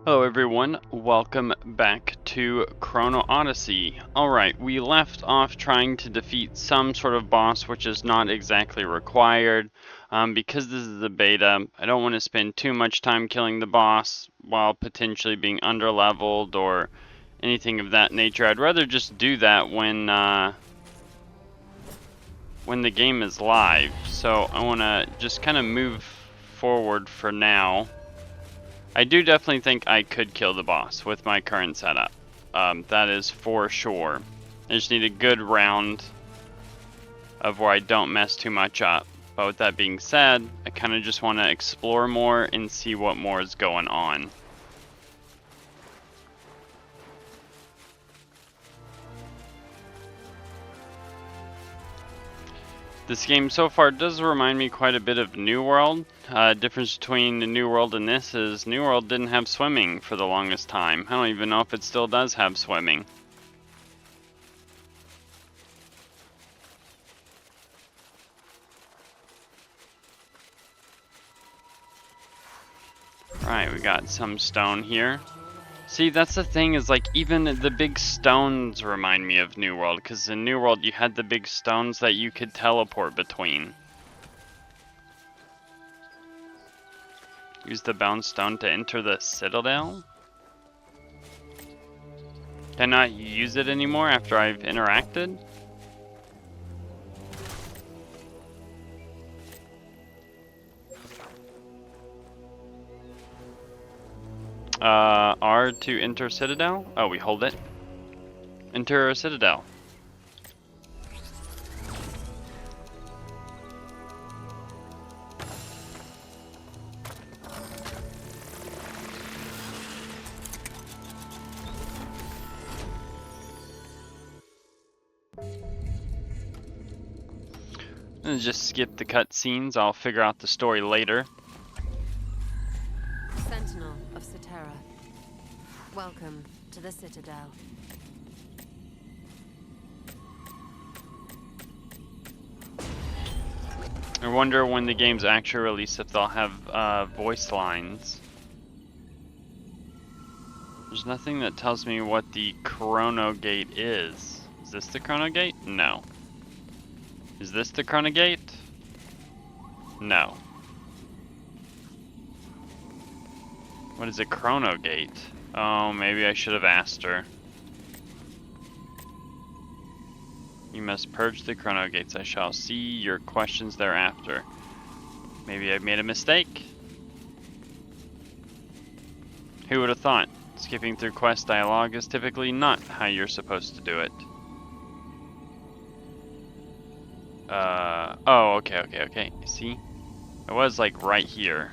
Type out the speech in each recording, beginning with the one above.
Hello everyone, welcome back to Chrono Odyssey. Alright, we left off trying to defeat some sort of boss which is not exactly required. Because this is a beta, I don't want to spend too much time killing the boss while potentially being underleveled or anything of that nature. I'd rather just do that when the game is live. So I want to just kind of move forward for now. I do definitely think I could kill the boss with my current setup. That is for sure. I just need a good round of where I don't mess too much up. But with that being said, I kind of just want to explore more and see what more is going on. This game so far does remind me quite a bit of New World. Difference between the New World and this is New World didn't have swimming for the longest time. I don't even know if it still does have swimming. Right, we got some stone here. See, that's the thing is like even the big stones remind me of New World, because in New World you had the big stones that you could teleport between. Use the bound stone to enter the citadel? Can I not use it anymore after I've interacted? R to enter citadel? Oh, we hold it. Enter a citadel. Let's just skip the cutscenes. I'll figure out the story later. Sentinel of Cetera. Welcome to the Citadel. I wonder when the game's actually released if they'll have voice lines. There's nothing that tells me what the Chrono Gate is. Is this the Chrono Gate? No. Is this the Chrono Gate? No. What is a Chrono Gate? Oh, maybe I should have asked her. You must purge the Chrono Gates. I shall see your questions thereafter. Maybe I made a mistake? Who would have thought? Skipping through quest dialogue is typically not how you're supposed to do it. Oh, okay. See? It was like right here.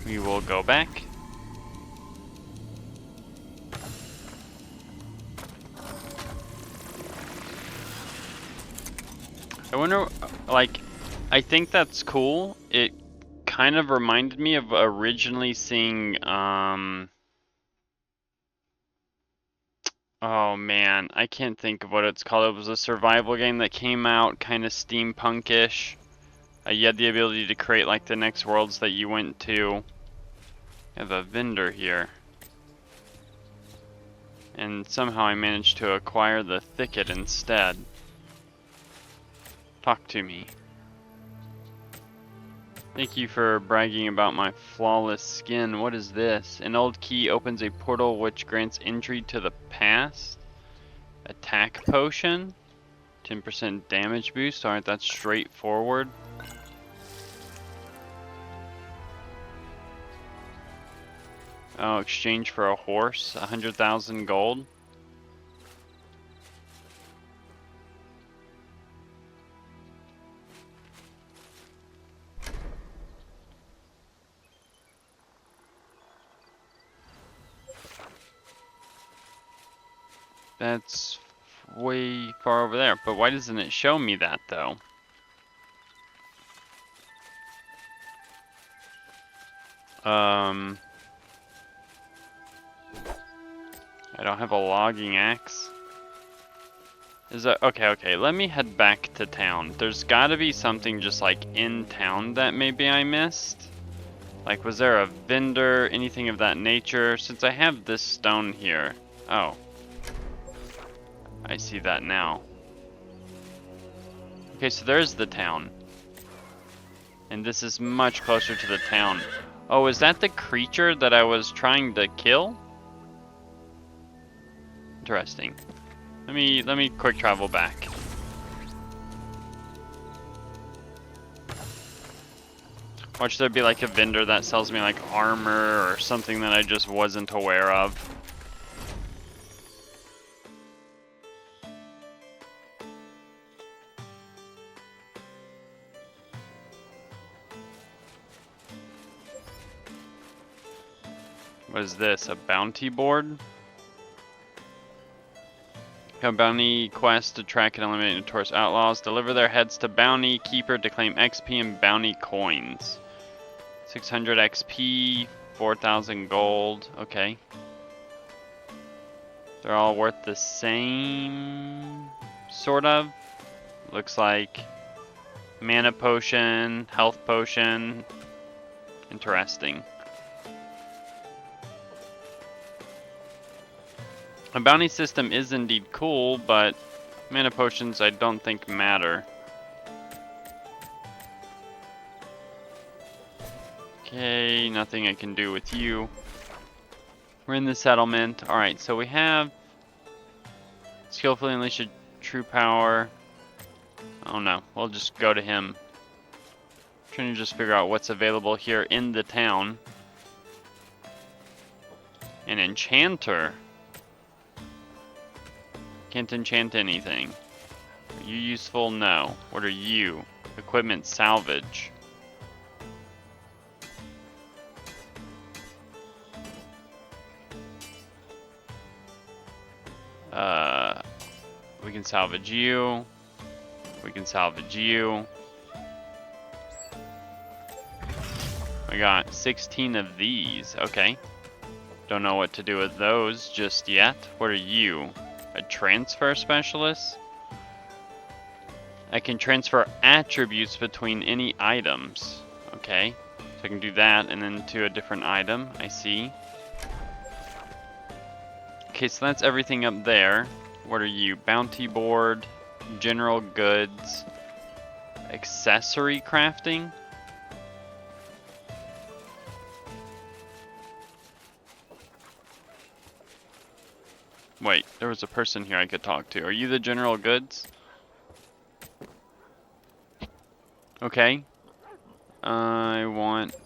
We will go back. I wonder, like, I think that's cool. It kind of reminded me of originally seeing, oh man, I can't think of what it's called. It was a survival game that came out kind of steampunkish. You had the ability to create like the next worlds that you went to. I have a vendor here. And somehow I managed to acquire the thicket instead. Talk to me. Thank you for bragging about my flawless skin. What is this? An old key opens a portal which grants entry to the past. Attack potion. 10% damage boost. Alright, that's straightforward. Oh, exchange for a horse. 100,000 gold. That's way far over there, but why doesn't it show me that though? I don't have a logging axe. Is that okay, let me head back to town. There's gotta be something just like in town that maybe I missed. Like, was there a vendor, anything of that nature? Since I have this stone here. Oh. I see that now. Okay, so there's the town. And this is much closer to the town. Oh, is that the creature that I was trying to kill? Interesting. Let me quick travel back. Watch there be like a vendor that sells me like armor or something that I just wasn't aware of. What is this? A bounty board? A bounty quest to track and eliminate notorious outlaws. Deliver their heads to bounty keeper to claim XP and bounty coins. 600 XP, 4,000 gold. Okay. They're all worth the same, sort of. Looks like mana potion, health potion. Interesting. A bounty system is indeed cool, but mana potions I don't think matter. Okay, nothing I can do with you. We're in the settlement. Alright, so we have skillfully unleash a true power. Oh no, we'll just go to him. Trying to just figure out what's available here in the town. An enchanter. Can't enchant anything. Are you useful? No. What are you? Equipment salvage. We can salvage you. We can salvage you. I got 16 of these. Okay. Don't know what to do with those just yet. What are you? A transfer specialist? I can transfer attributes between any items. Okay. So I can do that and then to a different item. I see. Okay, so that's everything up there. What are you? Bounty board, general goods, accessory crafting? Wait, there was a person here I could talk to. Are you the general goods? Okay. I want...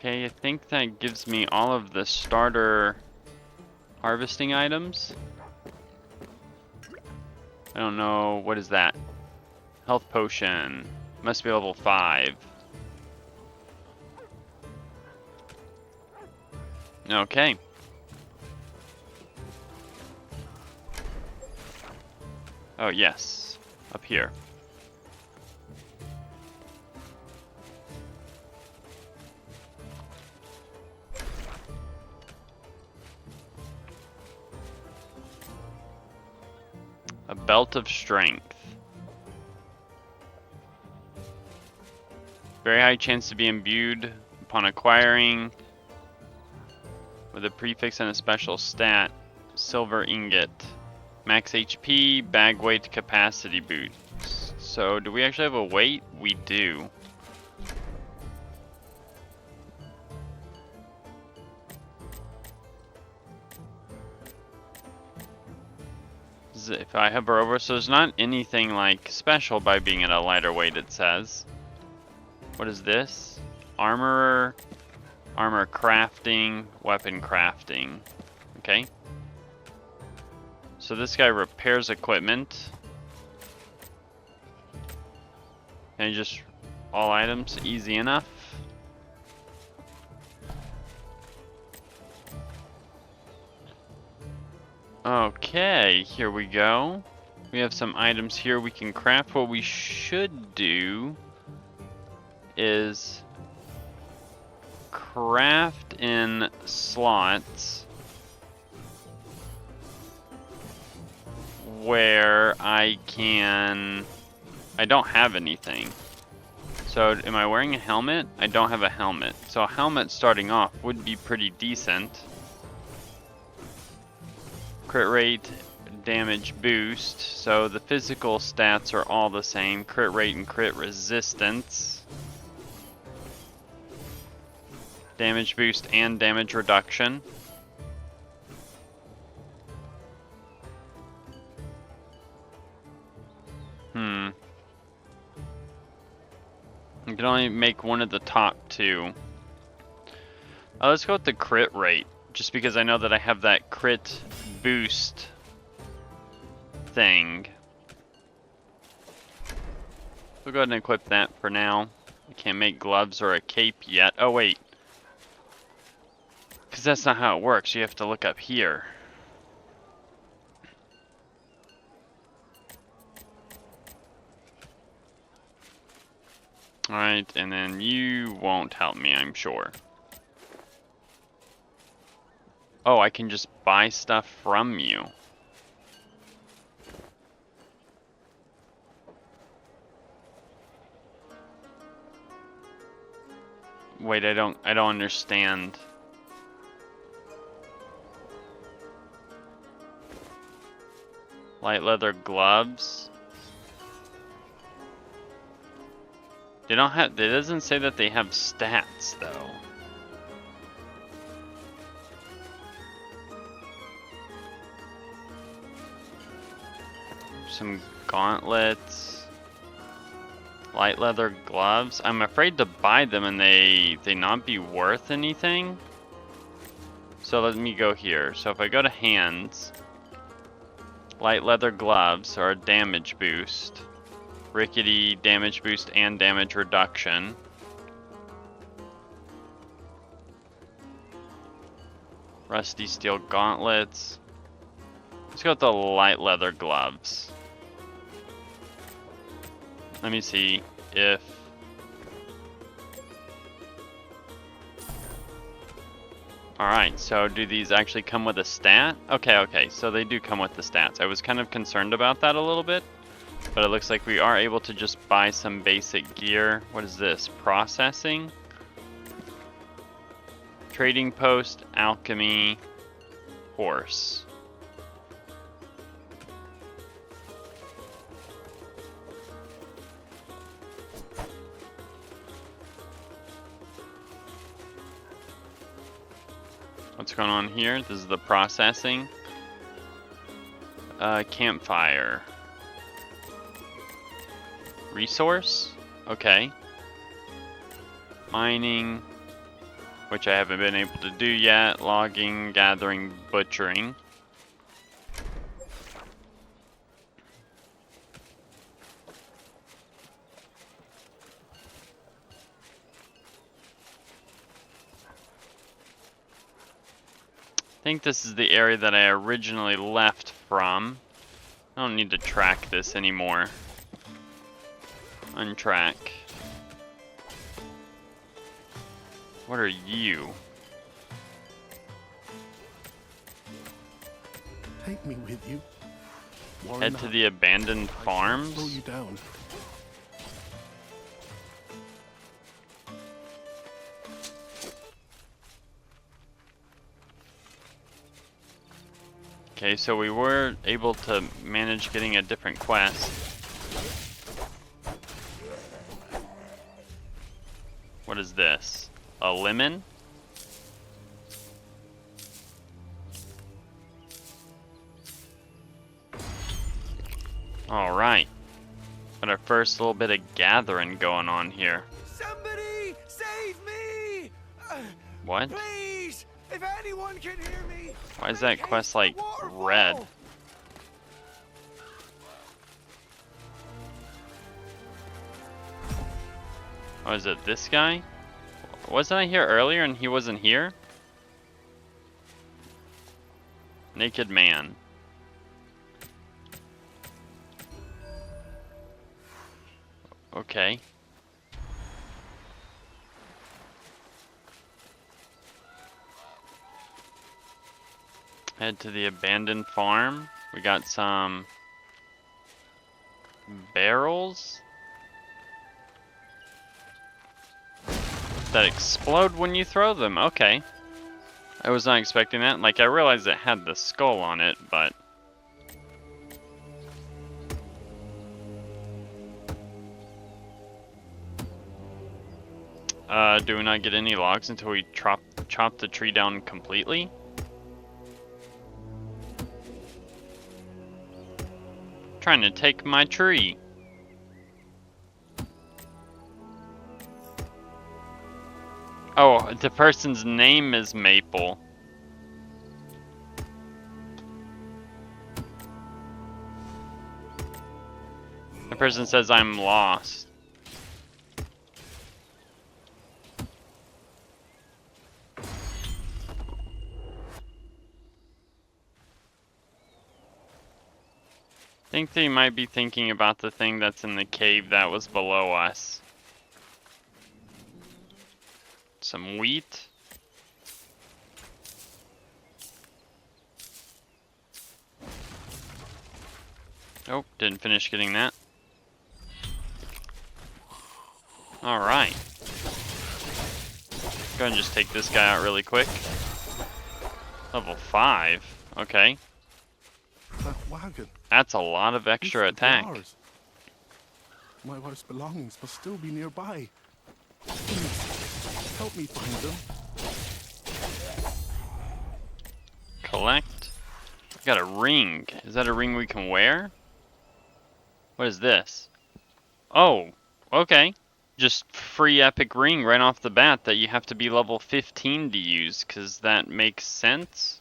Okay, I think that gives me all of the starter harvesting items. I don't know, what is that? Health potion. Must be level 5. Okay. Oh, yes. Up here. A belt of strength. Very high chance to be imbued upon acquiring with a prefix and a special stat. Silver ingot. Max HP, bag weight, capacity boost. So, do we actually have a weight? We do. If I hover over, so there's not anything like special by being at a lighter weight, it says. What is this? Armorer, armor crafting, weapon crafting. Okay. So this guy repairs equipment. And just all items, easy enough. Okay, here we go. We have some items here we can craft. What we should do is craft in slots where I can... I don't have anything. So am I wearing a helmet? I don't have a helmet. So a helmet starting off would be pretty decent. Crit rate, damage boost. So the physical stats are all the same. Crit rate and crit resistance. Damage boost and damage reduction. You can only make one of the top two. Let's go with the crit rate, just because I know that I have that crit boost thing. We'll go ahead and equip that for now. I can't make gloves or a cape yet. Oh wait. Because that's not how it works. You have to look up here. Alright, and then you won't help me, I'm sure. Oh, I can just buy stuff from you. Wait, I don't understand. Light leather gloves. They don't have, it doesn't say that they have stats though. Some gauntlets. Light leather gloves. I'm afraid to buy them and they not be worth anything. So let me go here. So if I go to hands, light leather gloves are a damage boost. Rickety damage boost and damage reduction. Rusty steel gauntlets. Let's go with the light leather gloves. Let me see if... Alright, so do these actually come with a stat? Okay, so they do come with the stats. I was kind of concerned about that a little bit. But it looks like we are able to just buy some basic gear. What is this? Processing? Trading post, alchemy, horse. What's going on here? This is the processing. Campfire. Resource? Okay. Mining, which I haven't been able to do yet. Logging, gathering, butchering. I think this is the area that I originally left from. I don't need to track this anymore. Untrack. What are you? Take me with you. Head to the abandoned farms? Slow you down. Okay, so we were able to manage getting a different quest. What is this? A lemon? Alright. Got our first little bit of gathering going on here. Somebody save me! What? Please! If anyone can hear me! Why is that quest like red? Oh, is it this guy? Wasn't I here earlier and he wasn't here? Naked man. Okay. Head to the abandoned farm. We got some barrels that explode when you throw them. Okay. I was not expecting that. Like, I realized it had the skull on it, but... do we not get any logs until we chop the tree down completely? Trying to take my tree. Oh, the person's name is Maple. The person says I'm lost. I think they might be thinking about the thing that's in the cave that was below us. Some wheat. Oh, didn't finish getting that. Alright. Go ahead and just take this guy out really quick. Level 5. Okay. That wagon. That's a lot of extra attack. Ours. My wife's belongings must still be nearby. Please, help me find them. Collect. I got a ring. Is that a ring we can wear? What is this? Oh, okay. Just free epic ring right off the bat that you have to be level 15 to use, because that makes sense.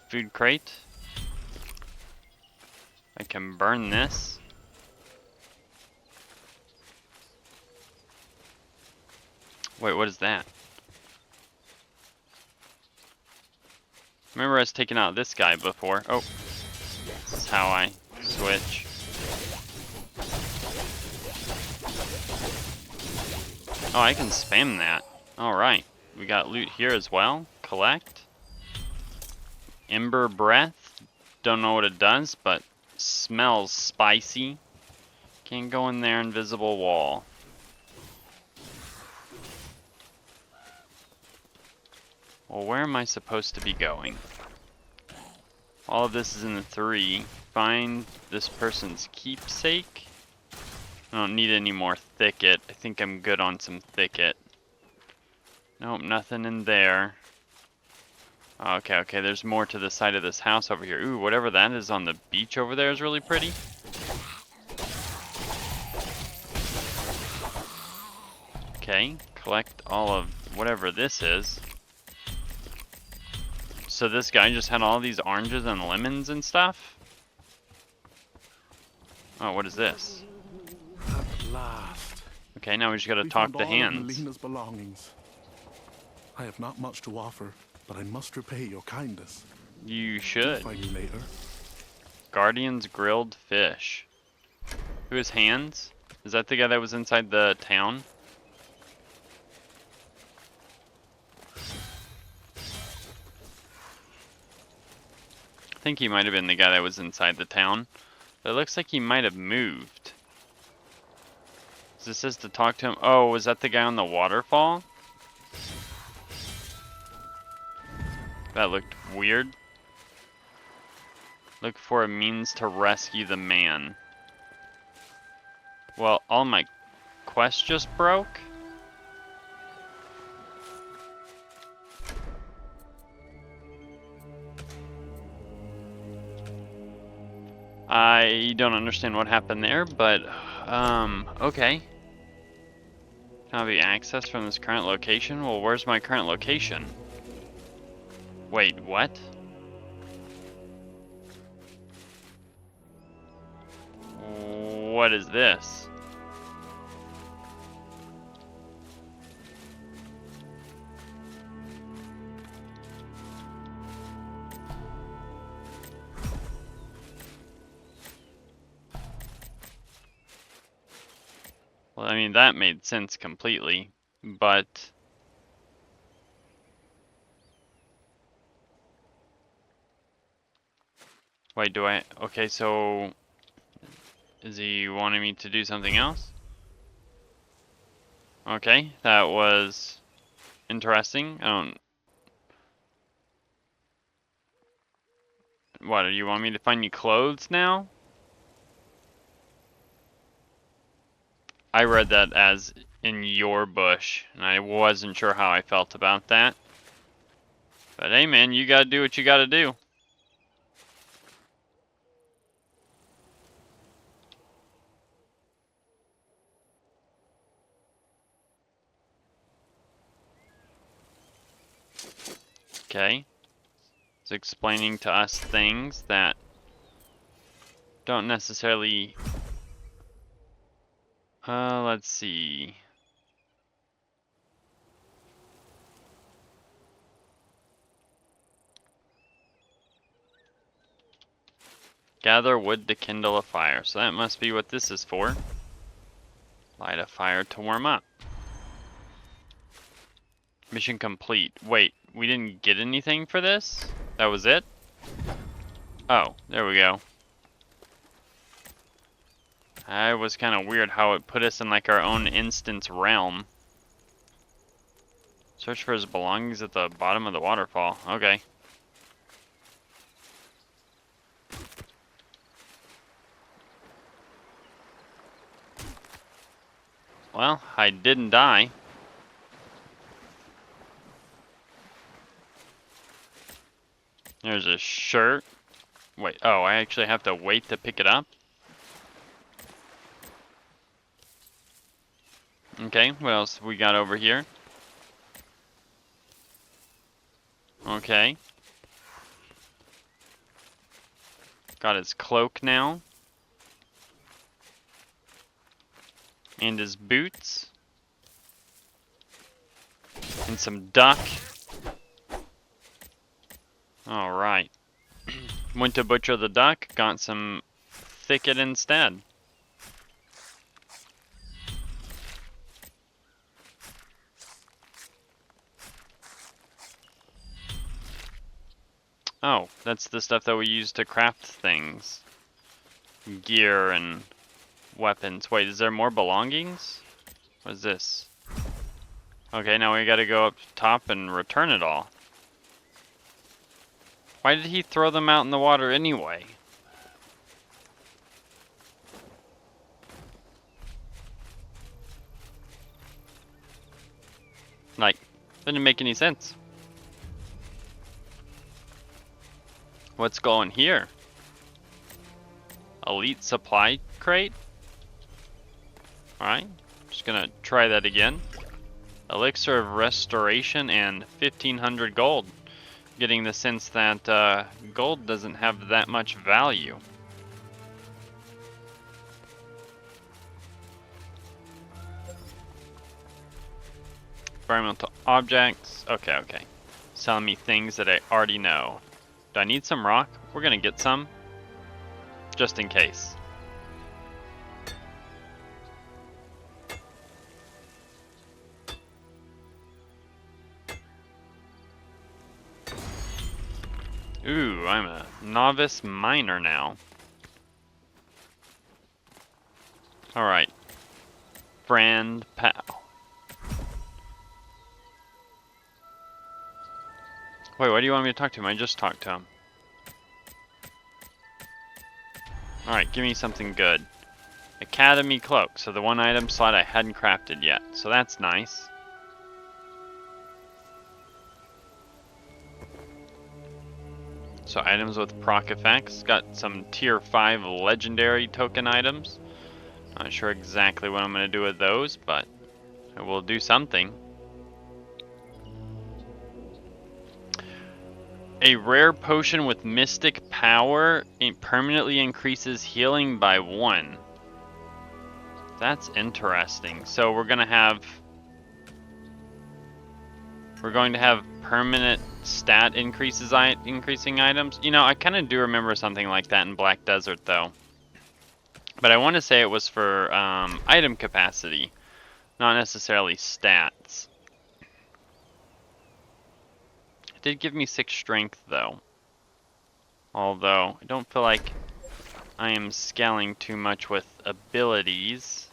Food crate. I can burn this. Wait, what is that? Remember us taking out this guy before. Oh, this is how I switch. Oh, I can spam that. Alright, we got loot here as well. Collect. Ember breath. Don't know what it does, but smells spicy. Can't go in there. Invisible wall. Well, where am I supposed to be going? All of this is in the 3. Find this person's keepsake. I don't need any more thicket. I think I'm good on some thicket. Nope, nothing in there. Okay, okay, there's more to the side of this house over here. Ooh, whatever that is on the beach over there is really pretty. Okay, collect all of whatever this is. So this guy just had all these oranges and lemons and stuff? Oh, what is this? At last. Okay, now we just gotta We talk found to all of hands. Melina's belongings. I have not much to offer, but I must repay your kindness. You should. Find me later. Guardian's grilled fish. Who is Hands? Is that the guy that was inside the town? I think he might have been the guy that was inside the town. But it looks like he might have moved. This says to talk to him. Oh, was that the guy on the waterfall? That looked weird. Look for a means to rescue the man. Well, all my quests just broke? I don't understand what happened there, but, okay. Can I be accessed from this current location? Well, where's my current location? Wait, what? What is this? Well, I mean, that made sense completely, but... Wait, do I? Okay, so is he wanting me to do something else? Okay, that was interesting. I don't. What, do you want me to find you clothes now? I read that as in your bush, and I wasn't sure how I felt about that. But hey man, you gotta do what you gotta do. Okay. It's explaining to us things that don't necessarily... let's see. Gather wood to kindle a fire. So that must be what this is for. Light a fire to warm up. Mission complete. Wait, we didn't get anything for this? That was it? Oh, there we go. That was kind of weird how it put us in like our own instance realm. Search for his belongings at the bottom of the waterfall. Okay. Well, I didn't die. There's a shirt. Wait, oh, I actually have to wait to pick it up? Okay, what else we got over here? Okay. Got his cloak now. And his boots. And some duck. Alright. Went to butcher the duck, got some thicket instead. Oh, that's the stuff that we use to craft things. Gear and weapons. Wait, is there more belongings? What is this? Okay, now we gotta go up top and return it all. Why did he throw them out in the water anyway? Like, didn't make any sense. What's going here? Elite supply crate? Alright, just gonna try that again. Elixir of restoration and 1500 gold. Getting the sense that gold doesn't have that much value. Environmental objects. Okay, okay. Selling me things that I already know. Do I need some rock? We're gonna get some. Just in case. Ooh, I'm a novice miner now. Alright. Friend pal. Wait, why do you want me to talk to him? I just talked to him. Alright, give me something good. Academy cloak. So the one item slot I hadn't crafted yet. So that's nice. So items with proc effects. Got some tier 5 legendary token items. Not sure exactly what I'm going to do with those, but I will do something. A rare potion with mystic power. It permanently increases healing by 1. That's interesting. So we're going to have permanent stat increasing items. You know, I kind of do remember something like that in Black Desert though. But I want to say it was for item capacity, not necessarily stats. It did give me 6 strength though. Although, I don't feel like I am scaling too much with abilities.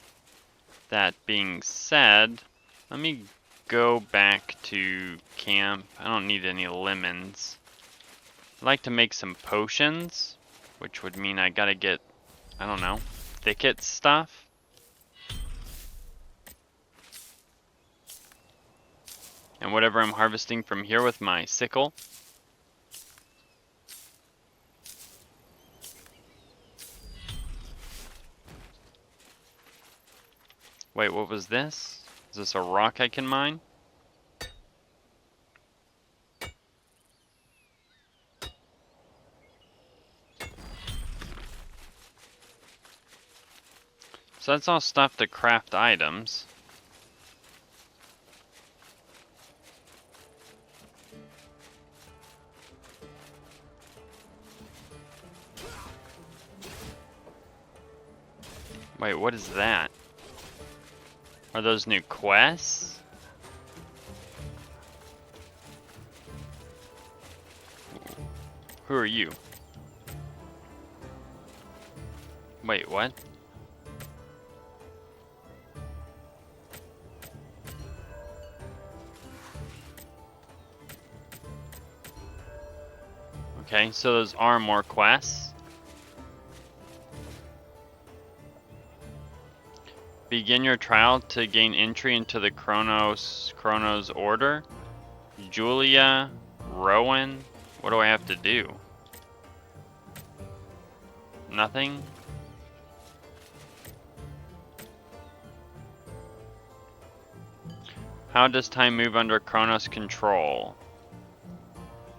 That being said, let me go back to camp. I don't need any lemons. I'd like to make some potions, which would mean I gotta get, I don't know, thicket stuff. And whatever I'm harvesting from here with my sickle. Wait, what was this? Is this a rock I can mine? So that's all stuff to craft items. Wait, what is that? Are those new quests? Who are you? Wait, what? Okay, so those are more quests. Begin your trial to gain entry into the Chrono's order. Julia, Rowan, what do I have to do? Nothing? How does time move under Chronos control?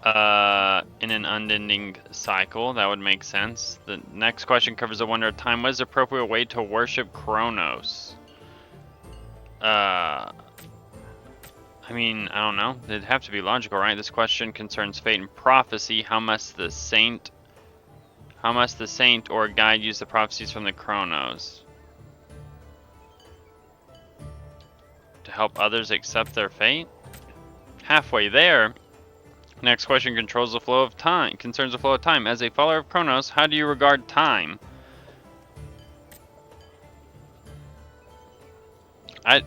In an unending cycle, that would make sense. The next question covers the wonder of time. What is the appropriate way to worship Chronos? I mean, I don't know. It'd have to be logical, right? This question concerns fate and prophecy. How must the saint or guide use the prophecies from the Chronos to help others accept their fate? Halfway there. Next question concerns the flow of time. As a follower of Chronos, how do you regard time? I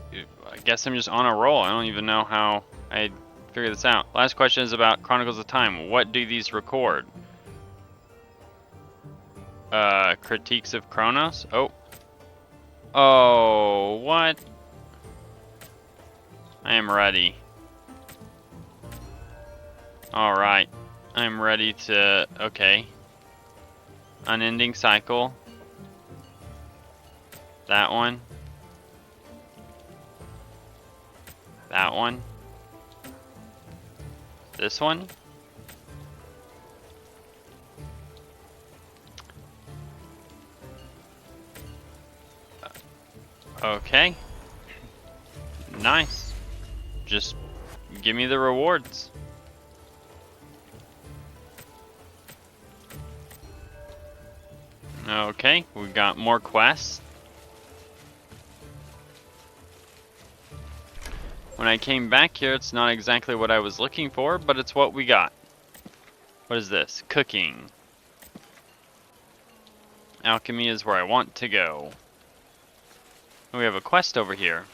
guess I'm just on a roll. I don't even know how I figure this out. Last question is about Chronicles of Time. What do these record? Critiques of Chronos? Oh, what? I am ready. Alright. I'm ready to... Okay. Unending cycle. That one. That one. This one. Okay. Nice. Just give me the rewards. Okay, we got more quests. When I came back here, it's not exactly what I was looking for, but it's what we got. What is this? Cooking. Alchemy is where I want to go. We have a quest over here.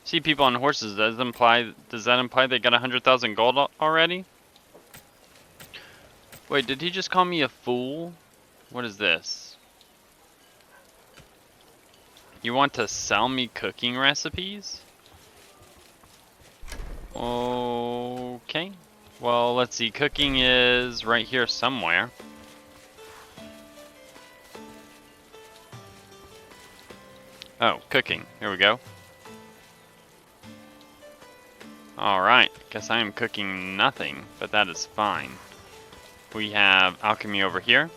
See people on horses. Does that imply they got 100,000 gold already? Wait, did he just call me a fool? What is this? You want to sell me cooking recipes? Okay. Well, let's see. Cooking is right here somewhere. Oh, cooking. Here we go. Alright, guess I am cooking nothing, but that is fine. We have alchemy over here.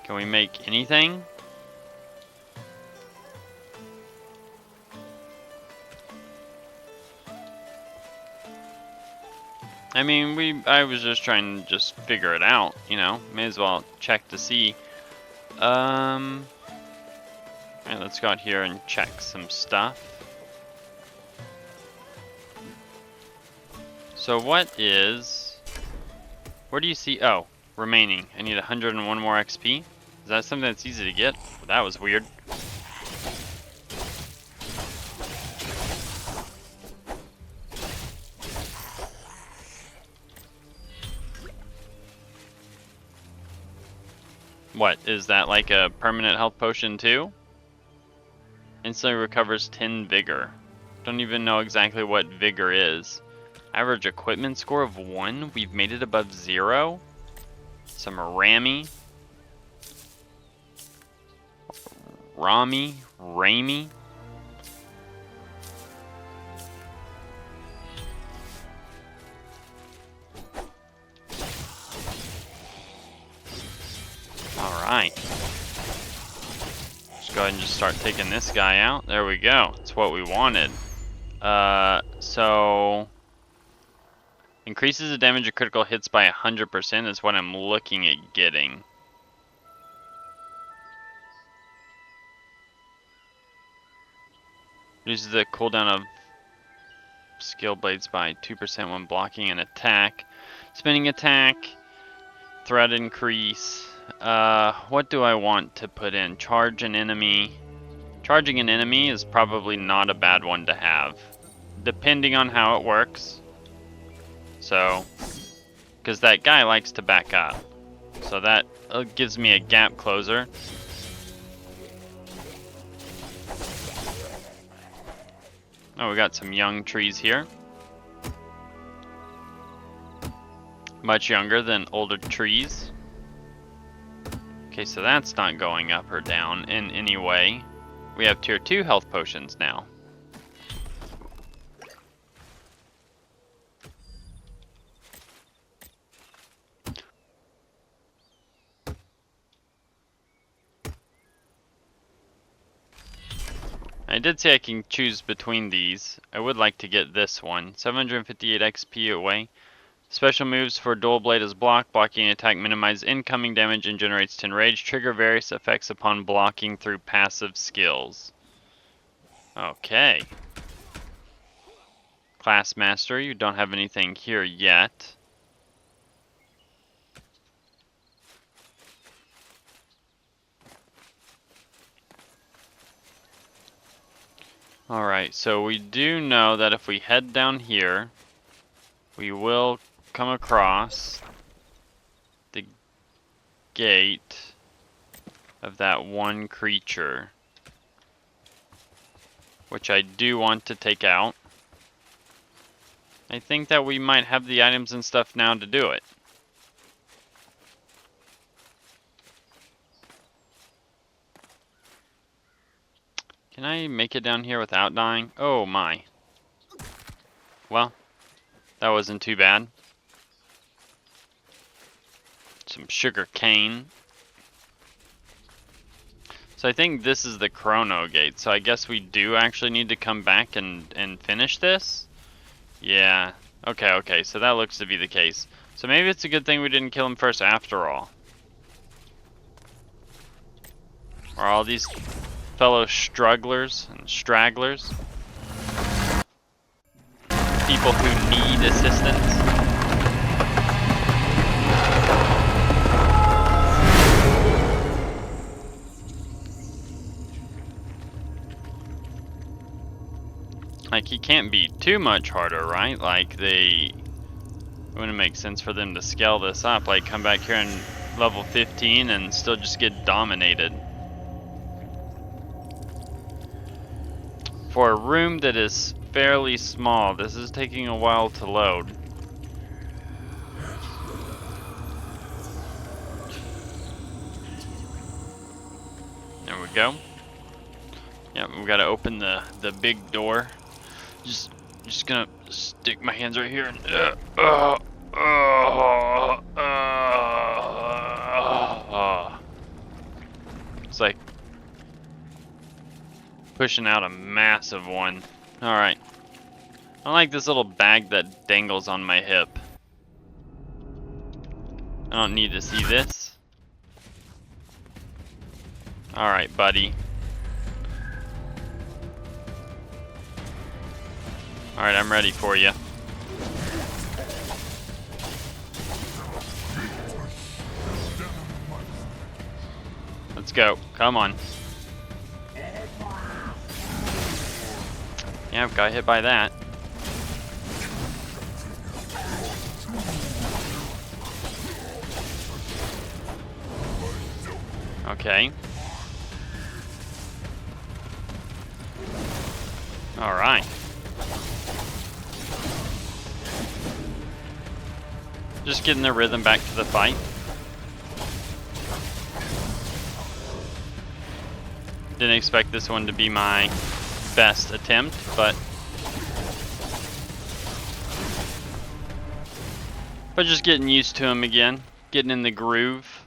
Can we make anything? I mean, I was just trying to just figure it out, you know? May as well check to see. Alright, let's go out here and check some stuff. So what is... Where do you see... Oh, remaining. I need 101 more XP. Is that something that's easy to get? That was weird. What, is that like a permanent health potion too? Instantly recovers 10 vigor. Don't even know exactly what vigor is. Average equipment score of 1? We've made it above 0? Some Rami. Rami? Alright. Let's go ahead and just start taking this guy out. There we go. That's what we wanted. So... Increases the damage of critical hits by 100% is what I'm looking at getting. Reduces the cooldown of skill blades by 2% when blocking an attack. Spinning attack. Threat increase. What do I want to put in? Charge an enemy. Charging an enemy is probably not a bad one to have, depending on how it works. So, because that guy likes to back up. So that gives me a gap closer. Oh, we got some young trees here. Much younger than older trees. Okay, so that's not going up or down in any way. We have tier 2 health potions now. I did say I can choose between these. I would like to get this one. 758 XP away. Special moves for dual blade is block. Blocking attack minimizes incoming damage and generates 10 rage. Trigger various effects upon blocking through passive skills. Okay. Class master, you don't have anything here yet. Alright, so we do know that if we head down here, we will come across the gate of that one creature, which I do want to take out. I think that we might have the items and stuff now to do it. Can I make it down here without dying? Oh my. Well, that wasn't too bad. Some sugar cane. So I think this is the Chrono gate. So I guess we do actually need to come back and finish this? Yeah. Okay, so that looks to be the case. So maybe it's a good thing we didn't kill him first after all. Are all these fellow strugglers and stragglers? People who need assistance? Like, he can't be too much harder, right? Like, it wouldn't make sense for them to scale this up. Like, come back here and level 15 and still just get dominated. For a room that is fairly small, this is taking a while to load. There we go. Yep, we gotta open the big door. Just gonna stick my hands right here and it's like pushing out a massive one. Alright. I like this little bag that dangles on my hip. I don't need to see this. Alright, buddy. Alright, I'm ready for you. Let's go. Come on. Yeah, got hit by that. Okay. Alright. Just getting the rhythm back to the fight. Didn't expect this one to be my best attempt, but just getting used to him again, getting in the groove.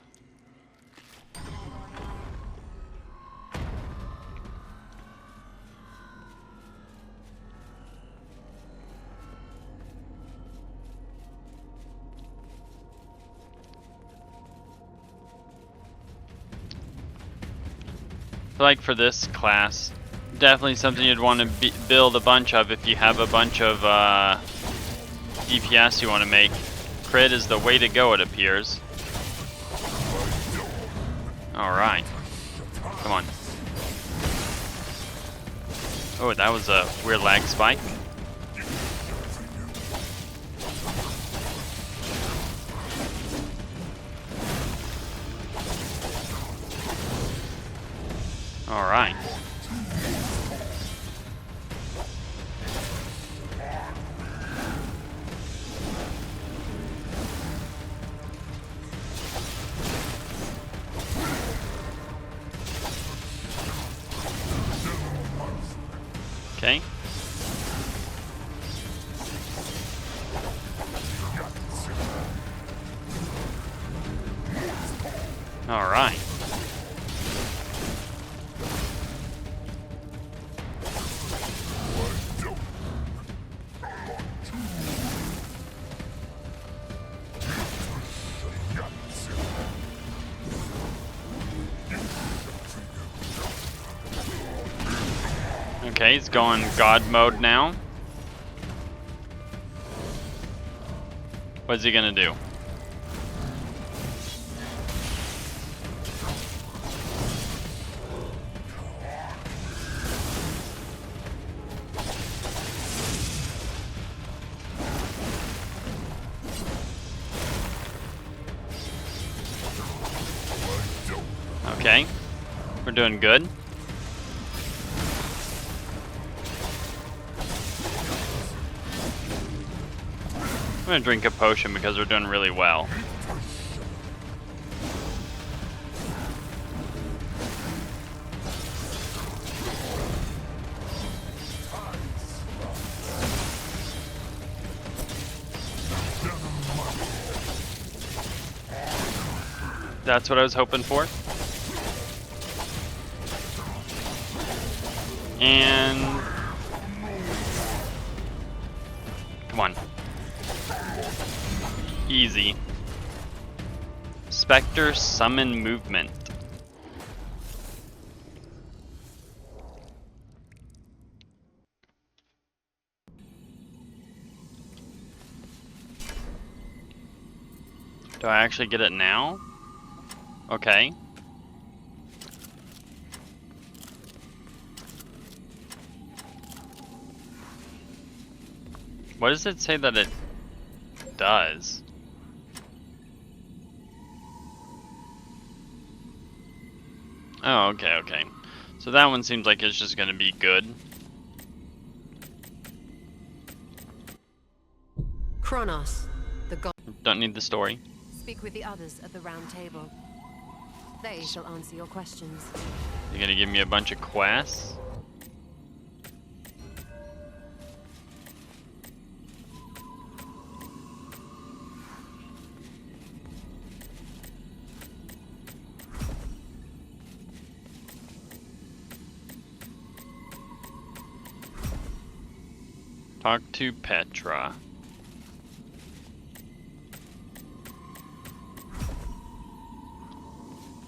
Like for this class, definitely something you'd want to build a bunch of if you have a bunch of DPS you want to make. Crit is the way to go, it appears. Alright. Come on. Oh, that was a weird lag spike. Alright. Okay. Alright. Okay, he's going God mode now. What's he gonna do? Okay, we're doing good. I'm gonna drink a potion because we're doing really well. That's what I was hoping for. And come on. Easy. Spectre summon movement. Do I actually get it now? Okay. What does it say that it does? Oh, okay, okay. So that one seems like it's just gonna be good. Chronos, the god. Don't need the story. Speak with the others at the round table. They shall answer your questions. You're gonna give me a bunch of quests? Talk to Petra.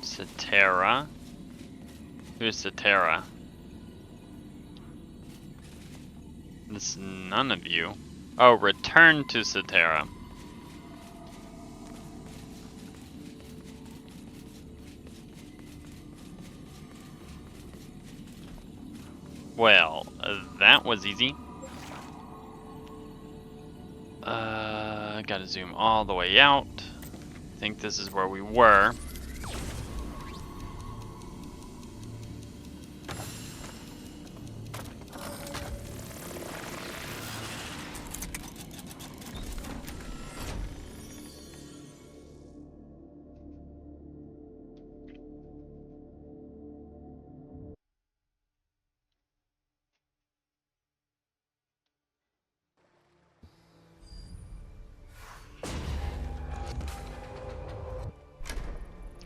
Satera. Who's Satera? This none of you. Oh, return to Cetera. Well, that was easy. Gotta zoom all the way out. I think this is where we were.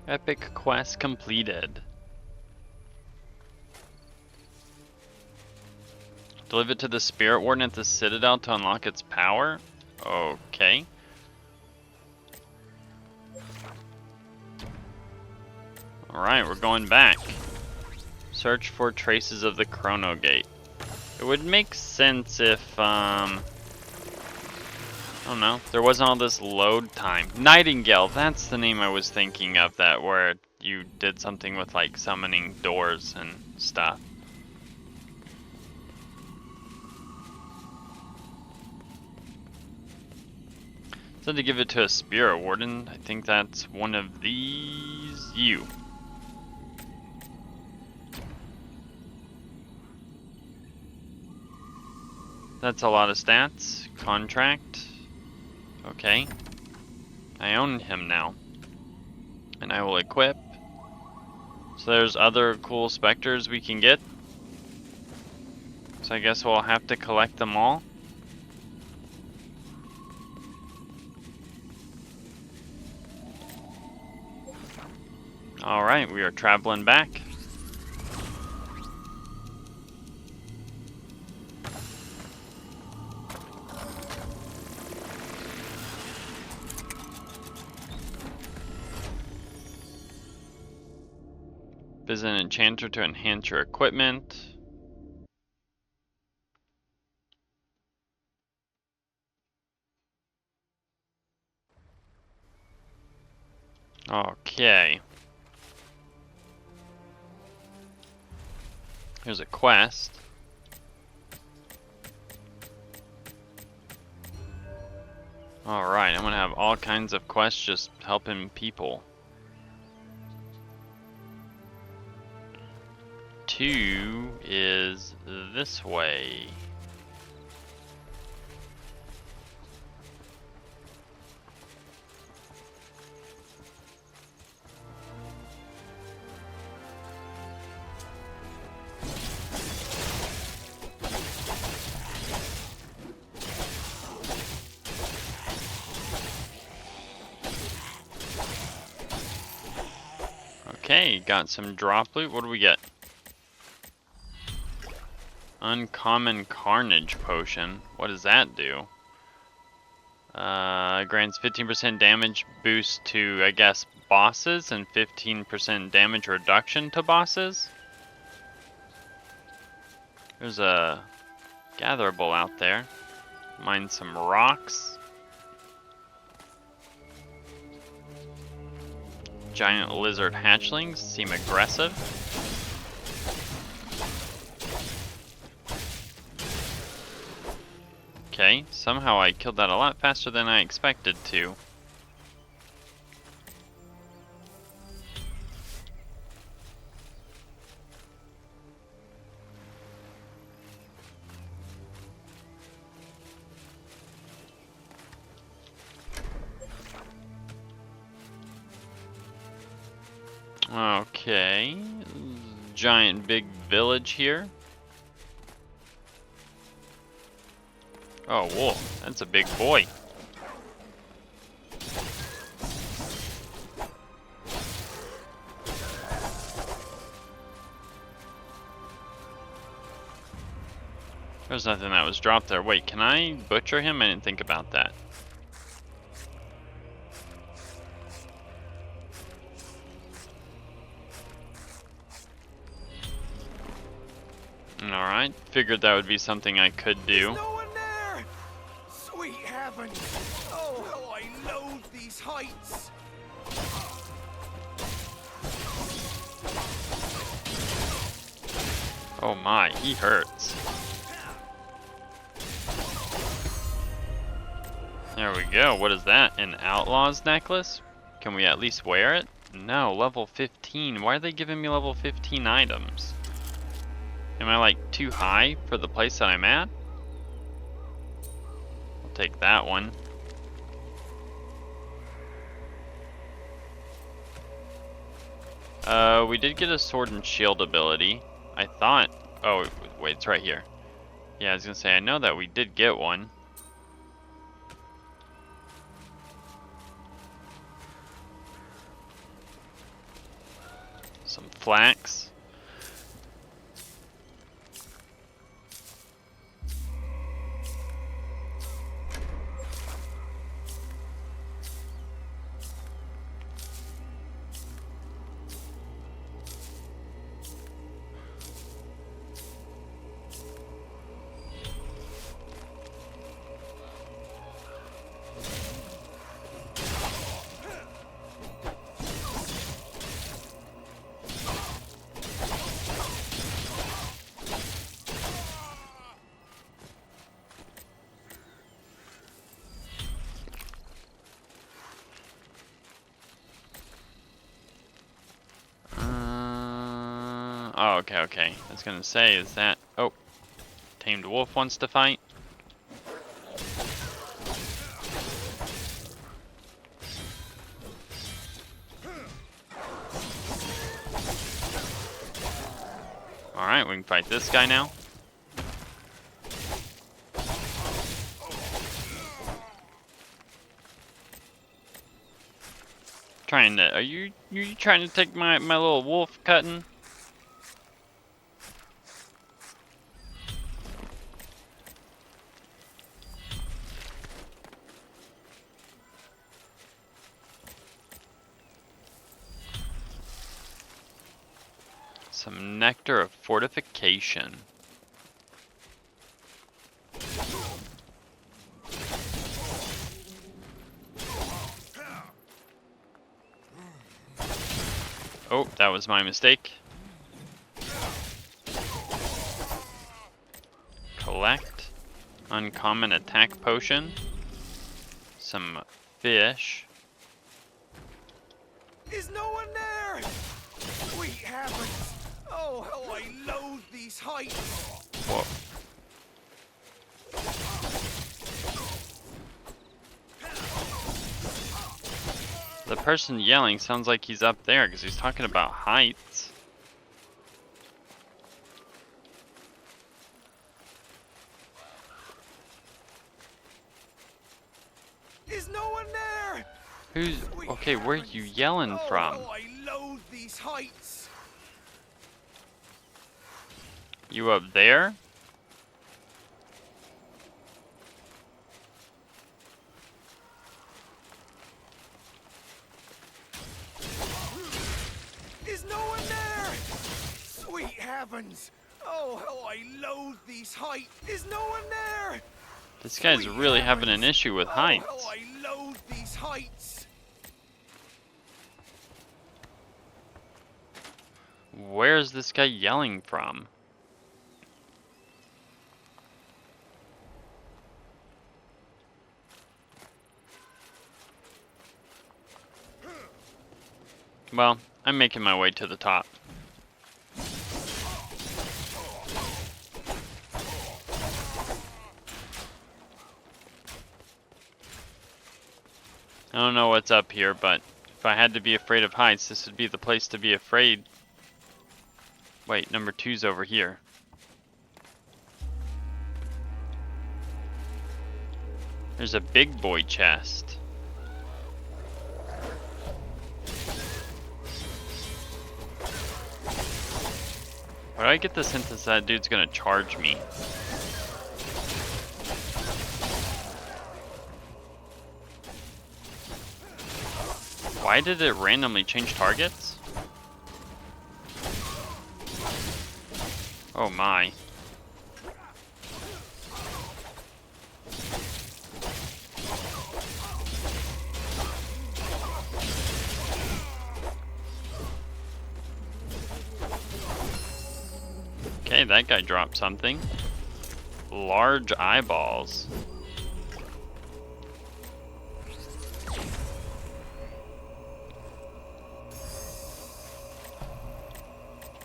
Epic quest completed. Deliver to the Spirit Warden at the Citadel to unlock its power? Okay. Alright, we're going back. Search for traces of the Chrono Gate. It would make sense if, I don't know, there wasn't all this load time. Nightingale, that's the name I was thinking of, that where you did something with like summoning doors and stuff. So to give it to a Spirit Warden, I think that's one of these. You. That's a lot of stats. Contract. Okay. I own him now. And I will equip. So there's other cool specters we can get. So I guess we'll have to collect them all. Alright, we are traveling back. Visit an enchanter to enhance your equipment. Okay. Here's a quest. Alright, I'm gonna have all kinds of quests just helping people. 2 is this way. Okay, got some drop loot. What do we get? Uncommon Carnage Potion. What does that do? Grants 15% damage boost to, I guess, bosses and 15% damage reduction to bosses. There's a gatherable out there. Mine some rocks. Giant lizard hatchlings seem aggressive. Okay, somehow I killed that a lot faster than I expected to. Okay, giant big village here. Oh, whoa, that's a big boy. There's nothing that was dropped there. Wait, can I butcher him? I didn't think about that. Alright, figured that would be something I could Is do. no one there? Sweet heavens! Oh, how I loathe these heights! Oh my, he hurts. There we go. What is that? An outlaw's necklace? Can we at least wear it? No, level 15. Why are they giving me level 15 items? Am I like too high for the place that I'm at? I'll take that one. We did get a sword and shield ability. I thought, oh wait, it's right here. Yeah, I was gonna say, I know that we did get one. Some flax. Oh, okay. I was gonna say, is that... Oh. Tamed wolf wants to fight. Alright, we can fight this guy now. Trying to... Are you trying to take my little wolf cutting? Some nectar of fortification. Oh, that was my mistake. Collect. Uncommon attack potion. Some fish. Is no one there? Sweet heavens! Oh, how I loathe these heights! Whoa. The person yelling sounds like he's up there because he's talking about heights. Is no one there? Who's... Okay, where are you yelling from? Oh, how I loathe these heights! You up there? Is no one there? Sweet heavens! Oh, how I loathe these heights! Is no one there? This guy's really having an issue with heights. Oh, how I loathe these heights! Where's this guy yelling from? Well, I'm making my way to the top. I don't know what's up here, but if I had to be afraid of heights, this would be the place to be afraid. Wait, number 2's over here. There's a big boy chest. Why do I get the sense that that dude's gonna charge me? Why did it randomly change targets? Oh my. Okay, that guy dropped something. Large eyeballs.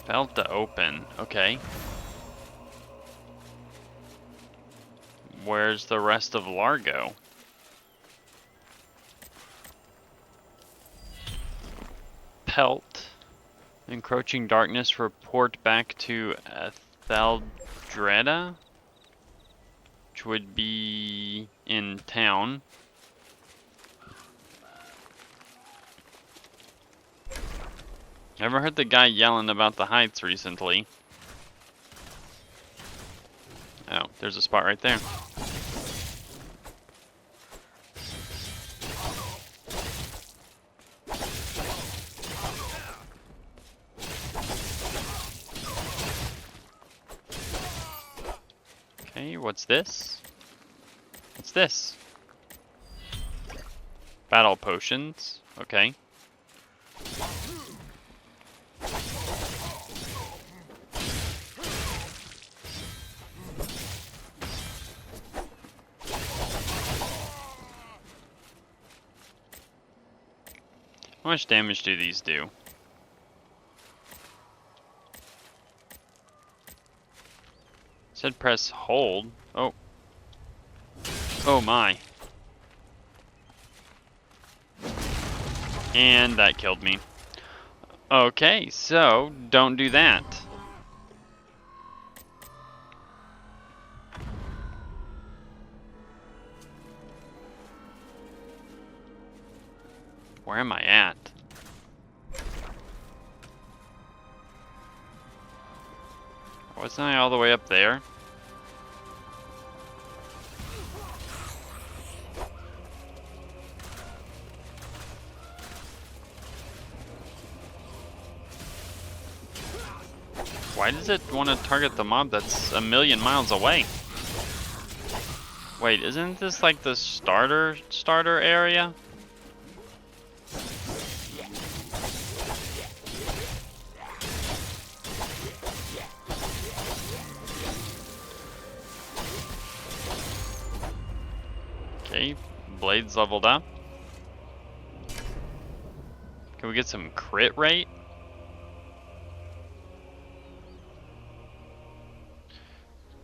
Felt to open. Okay. Where's the rest of Largo? Pelt. Encroaching darkness, report back to Thaldreda, which would be in town. Ever heard the guy yelling about the heights recently? Oh, there's a spot right there. Okay, what's this? What's this? Battle potions. Okay. How much damage do these do? Said press hold. Oh. Oh my. And that killed me. Okay, so don't do that. Where am I at? Wasn't I all the way up there? Why does it want to target the mob that's a million miles away? Wait, isn't this like the starter area? Okay, blades leveled up. Can we get some crit rate?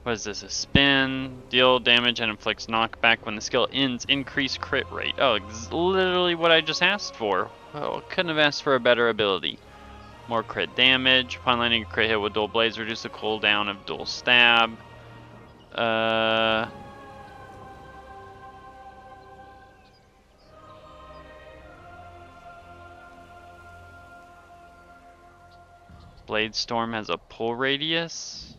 What is this? A spin, deal damage and inflicts knockback when the skill ends, increase crit rate. Oh, it's literally what I just asked for. Oh, couldn't have asked for a better ability. More crit damage. Upon landing a crit hit with dual blades, reduce the cooldown of dual stab. Blade Storm has a pull radius.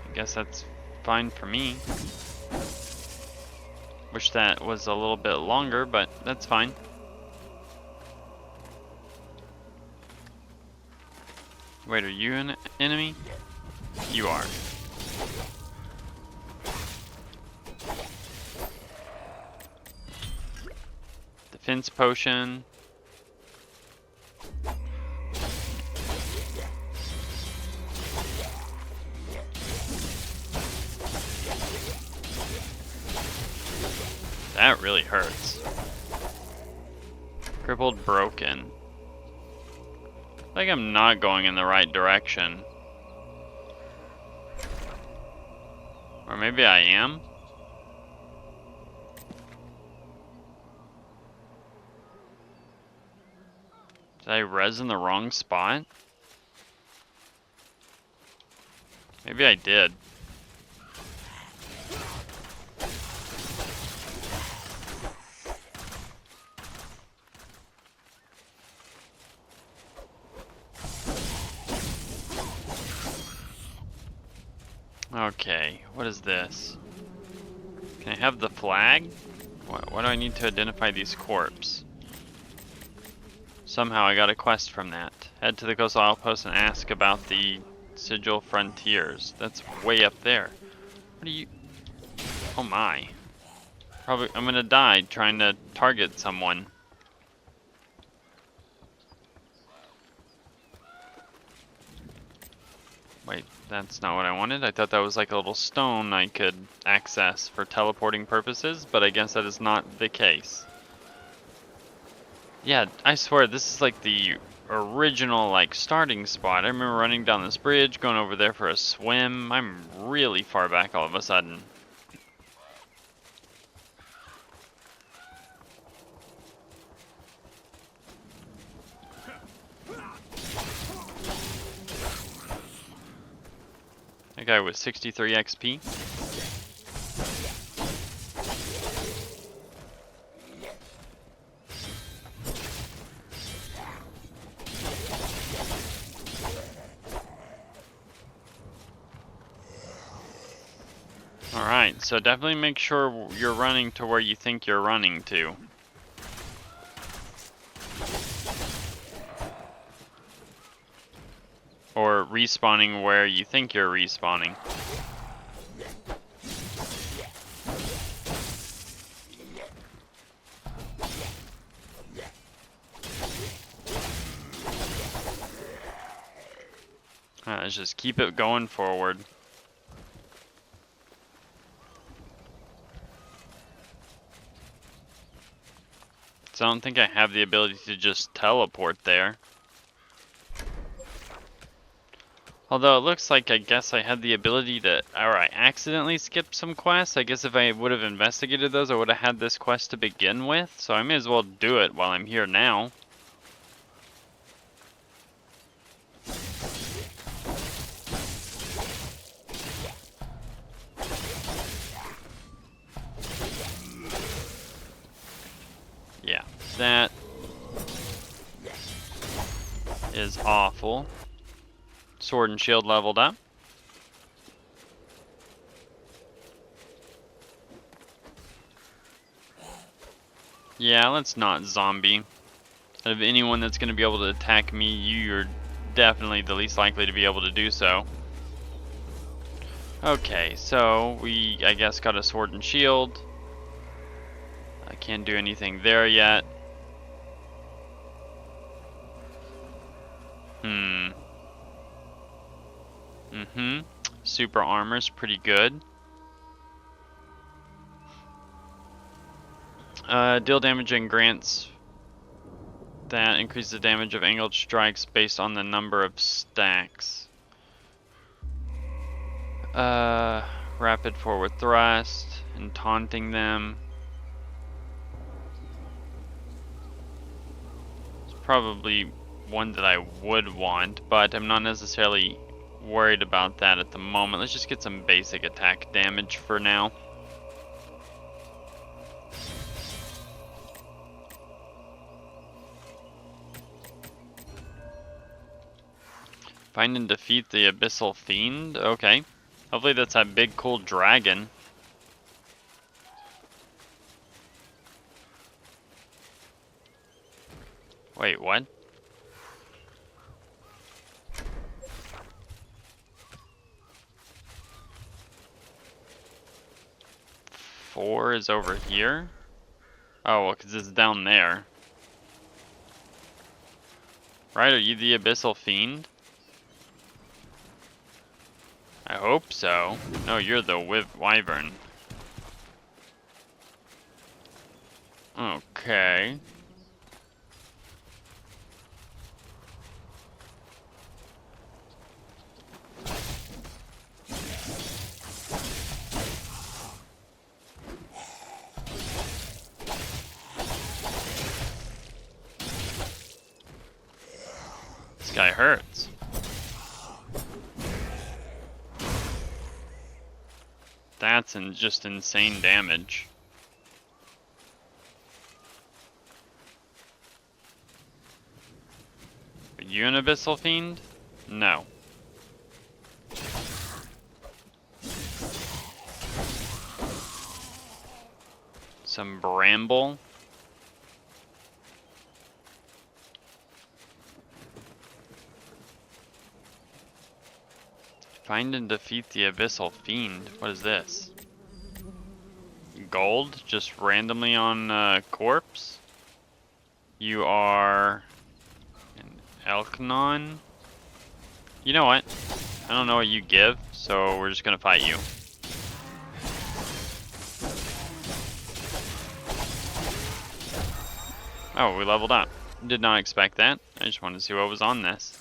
I guess that's fine for me. Wish that was a little bit longer, but that's fine. Wait, are you an enemy? You are. Defense potion. That really hurts. Crippled, broken. I think I'm not going in the right direction. Or maybe I am? Did I res in the wrong spot? Maybe I did. Okay, what is this? Can I have the flag? What do I need to identify these corpses? Somehow I got a quest from that. Head to the coastal outpost and ask about the Sigil Frontiers. That's way up there. What are you... Oh my. Probably, I'm gonna die trying to target someone. Wait, that's not what I wanted. I thought that was like a little stone I could access for teleporting purposes, but I guess that is not the case. Yeah, I swear this is like the original like starting spot. I remember running down this bridge, going over there for a swim. I'm really far back all of a sudden. That guy with 63 XP. Alright, so definitely make sure you're running to where you think you're running to. Or respawning where you think you're respawning. Let's just keep it going forward. So I don't think I have the ability to just teleport there. Although it looks like I guess I had the ability to, or I accidentally skipped some quests. I guess if I would have investigated those, I would have had this quest to begin with. So I may as well do it while I'm here now. Yeah, that is awful. Sword and shield leveled up. Yeah, let's not zombie. Out of anyone that's going to be able to attack me, you're definitely the least likely to be able to do so. Okay, so we, I guess, got a sword and shield. I can't do anything there yet. Super armor's pretty good. Deal damage and grants that increase the damage of angled strikes based on the number of stacks. Rapid forward thrust and taunting them. It's probably one that I would want, but I'm not necessarily worried about that at the moment. Let's just get some basic attack damage for now. Find and defeat the Abyssal Fiend. Okay. Hopefully that's that big cool dragon. Wait, what? Four is over here? Oh, well, because it's down there. Right, are you the Abyssal Fiend? I hope so. No, you're the Wyvern. Okay. This guy hurts. That's just insane damage. Are you an Abyssal Fiend? No. Some bramble. Find and defeat the Abyssal Fiend. What is this? gold just randomly on a corpse. You are an Elknon. You know what? I don't know what you give, so we're just gonna fight you. Oh, we leveled up. Did not expect that. I just wanted to see what was on this.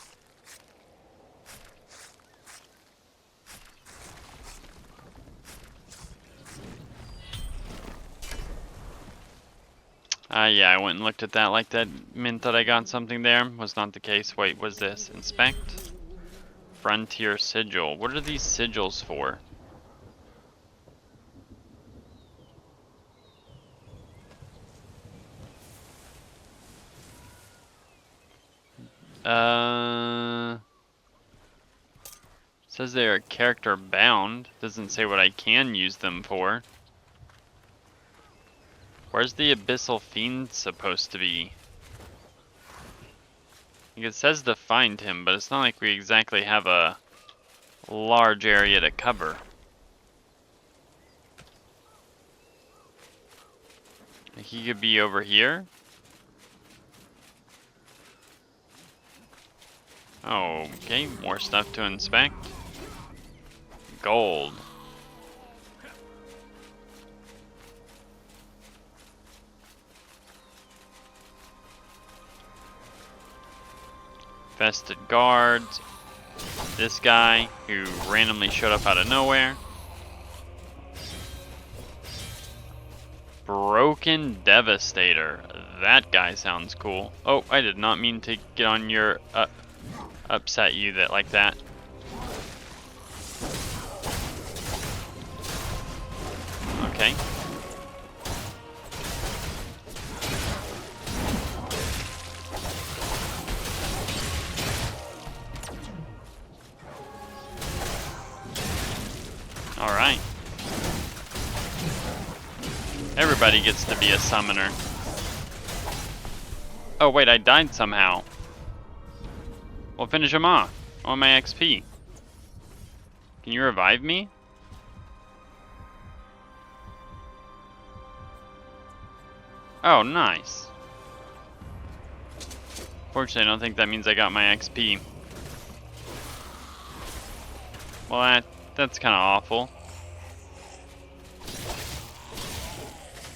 Yeah, I went and looked at that like that meant that I got something there. Was not the case. Wait, was this? Inspect? Frontier Sigil. What are these sigils for? Says they are character bound. Doesn't say what I can use them for. Where's the Abyssal Fiend supposed to be? Like, it says to find him, but it's not like we exactly have a large area to cover. He could be over here. Okay, more stuff to inspect. Gold. Vested guards. This guy who randomly showed up out of nowhere. Broken Devastator. That guy sounds cool. Oh, I did not mean to get on your upset you that like that. Okay. All right. Everybody gets to be a summoner. Oh wait, I died somehow. Well, finish him off. I want my XP. Can you revive me? Oh, nice. Fortunately, I don't think that means I got my XP. Well, that's kind of awful.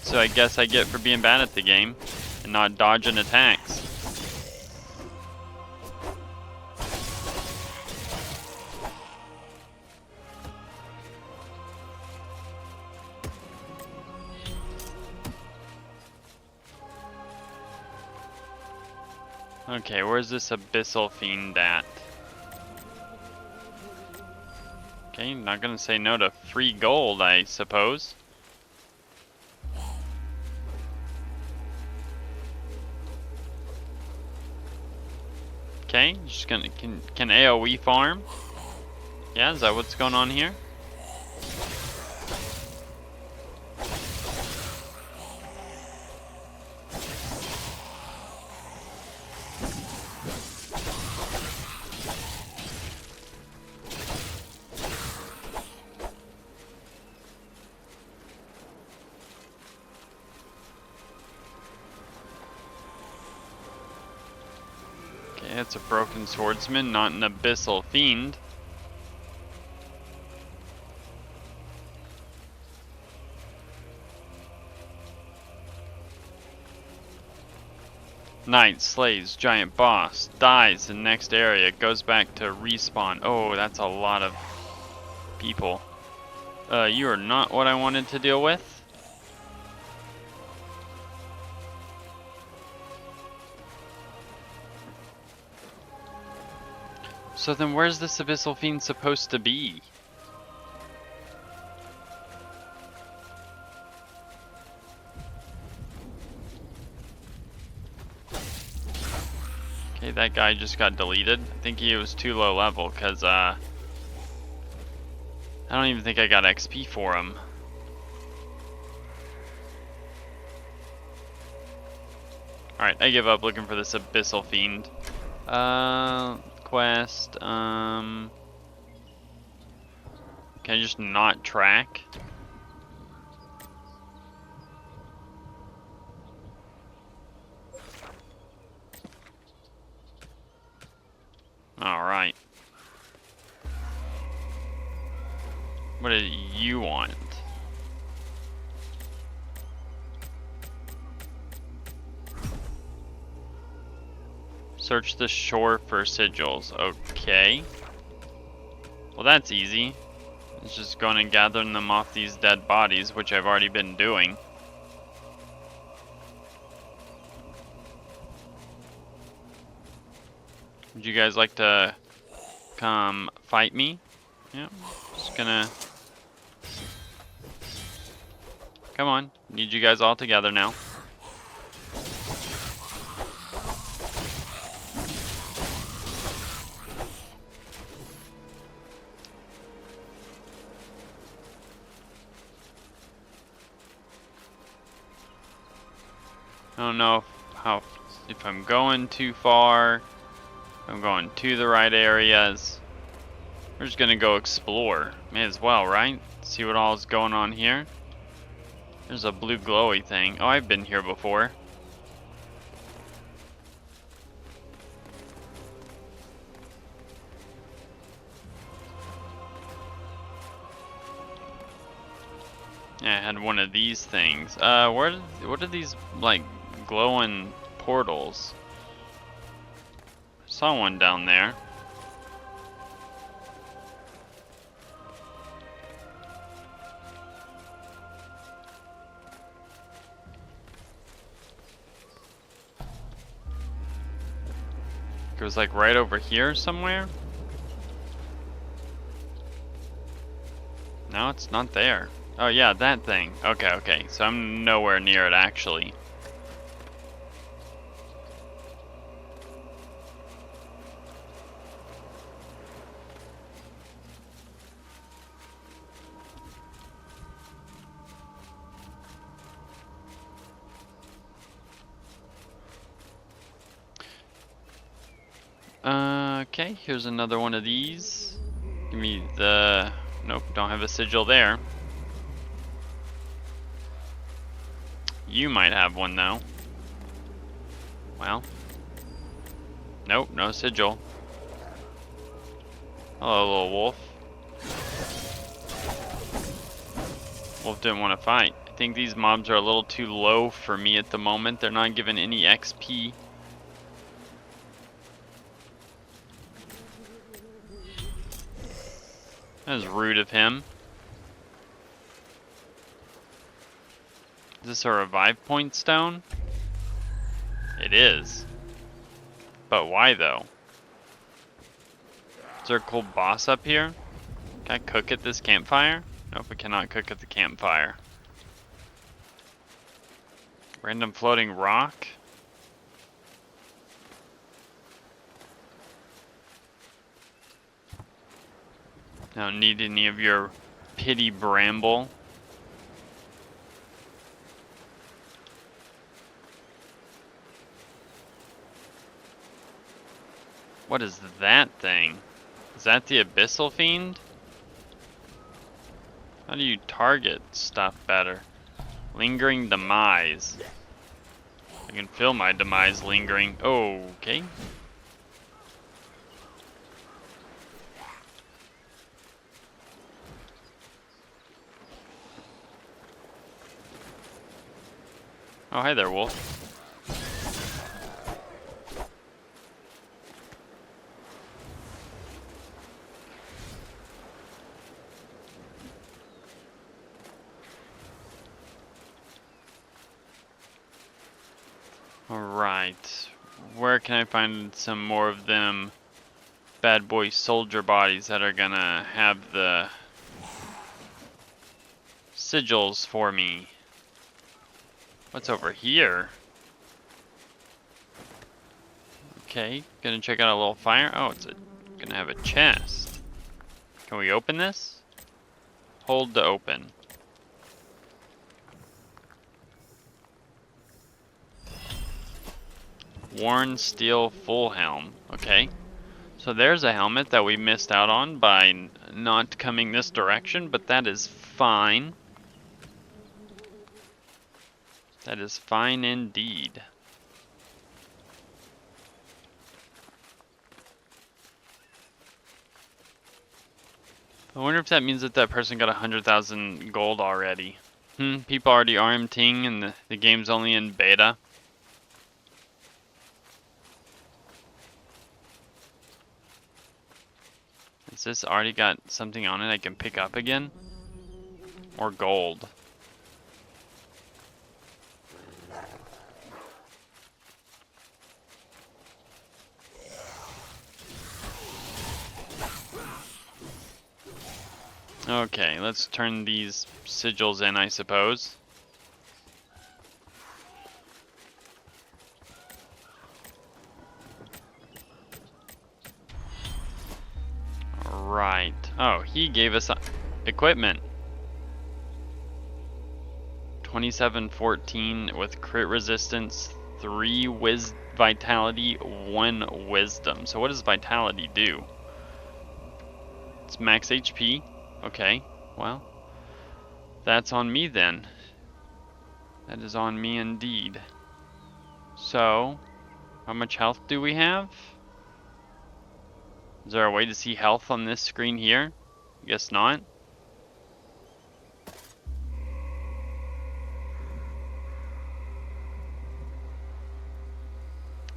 So I guess I get for being bad at the game and not dodging attacks. Okay, where's this Abyssal Fiend at? Okay, not gonna say no to free gold, I suppose. Okay, just gonna can AoE farm? Yeah, is that what's going on here? It's a broken swordsman, not an abyssal fiend. Knight slays giant boss, dies in next area, goes back to respawn. Oh, that's a lot of people. You are not what I wanted to deal with. So then where's this Abyssal Fiend supposed to be? Okay, that guy just got deleted. I think he was too low level because I don't even think I got XP for him. Alright, I give up looking for this Abyssal Fiend. Quest, can I just not track? What do you want? Search the shore for sigils. Okay. Well, that's easy. It's just going and gathering them off these dead bodies, which I've already been doing. Would you guys like to come fight me? Yeah, just gonna... Come on, need you guys all together now. I don't know if I'm going too far, if I'm going to the right areas. We're just gonna go explore. May as well, right? See what all is going on here. There's a blue glowy thing. Oh, I've been here before. Yeah, I had one of these things. What are these, like, glowing portals? I saw one down there. It was like right over here somewhere. No, it's not there. Oh yeah, that thing. Okay, okay. So I'm nowhere near it actually. Okay, here's another one of these. Give me the... Nope, don't have a sigil there. You might have one though. Well. Nope, no sigil. Hello, little wolf. Wolf didn't want to fight. I think these mobs are a little too low for me at the moment. They're not giving any XP. That was rude of him. Is this a revive point stone? It is. But why though? Is there a cool boss up here? Can I cook at this campfire? Nope, I cannot cook at the campfire. Random floating rock? I don't need any of your pity bramble. What is that thing? Is that the Abyssal Fiend? How do you target stuff better? Lingering demise. I can feel my demise lingering. Okay. Oh, hi there, wolf. Alright. Where can I find some more of them bad boy soldier bodies that are gonna have the sigils for me? What's over here? Okay, gonna check out a little fire. Oh, gonna have a chest. Can we open this? Hold to open. Worn steel full helm. Okay. So there's a helmet that we missed out on by not coming this direction, but that is fine. That is fine indeed. I wonder if that means that that person got 100,000 gold already. People already RMTing and the game's only in beta. Has this already got something on it I can pick up again? Or gold? Okay, let's turn these sigils in, I suppose. Right. Oh, he gave us equipment. 2714 with crit resistance, 3 vitality, 1 wisdom. So what does vitality do? It's max HP. Okay, well, that's on me then. That is on me indeed. So, how much health do we have? Is there a way to see health on this screen here? I guess not.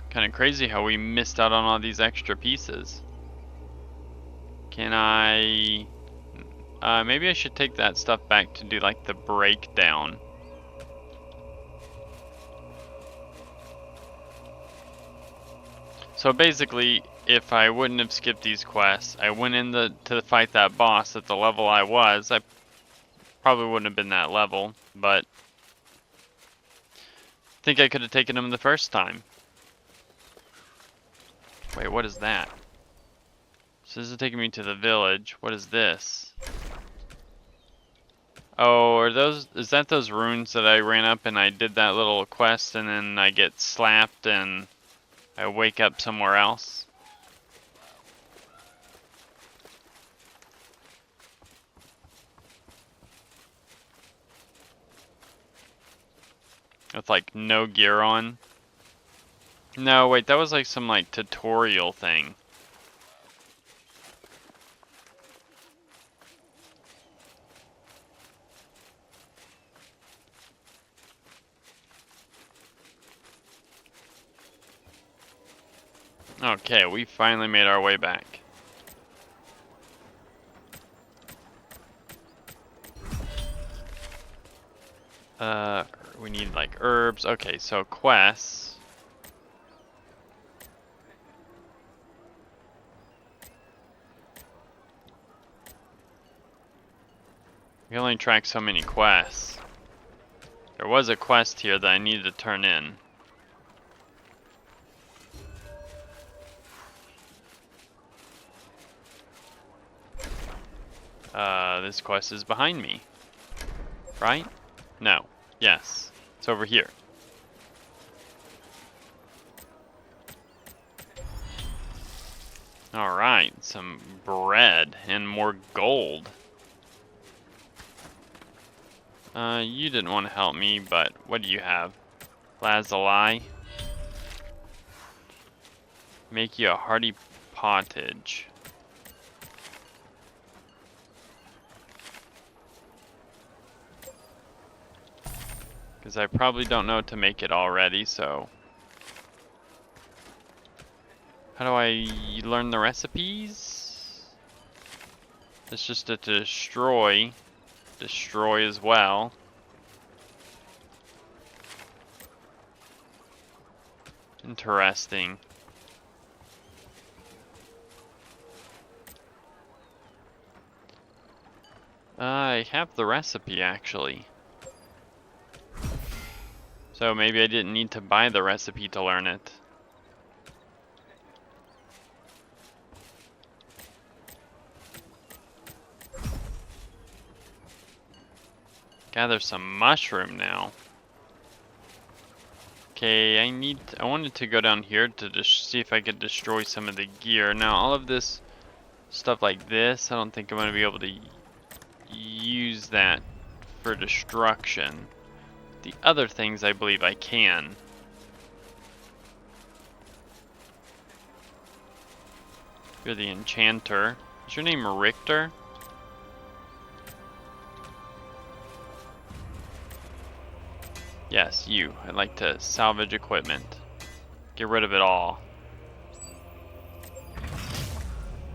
Kind of crazy how we missed out on all these extra pieces. Can I... maybe I should take that stuff back to do like the breakdown. So basically, if I wouldn't have skipped these quests, I went in to fight that boss at the level I was. I probably wouldn't have been that level, but I think I could have taken him the first time. Wait, what is that? So this is taking me to the village. What is this? Oh, is that those runes that I ran up and I did that little quest and then I get slapped and I wake up somewhere else? With like no gear on? No, wait, that was like some like tutorial thing. Okay, we finally made our way back. We need like herbs. Okay, so quests. We only track so many quests. There was a quest here that I needed to turn in. This quest is behind me. Right? No. Yes. It's over here. Alright, some bread and more gold. You didn't want to help me, but what do you have? Lazuli. Make you a hearty pottage. Because I probably don't know to make it already, so... How do I learn the recipes? It's just to destroy. Destroy as well. Interesting. I have the recipe actually. So maybe I didn't need to buy the recipe to learn it. Gather some mushroom now. Okay, I wanted to go down here to just see if I could destroy some of the gear. Now all of this stuff like this, I don't think I'm going to be able to use that for destruction. The other things I believe I can. You're the enchanter. Is your name Richter? Yes, you. I'd like to salvage equipment. Get rid of it all.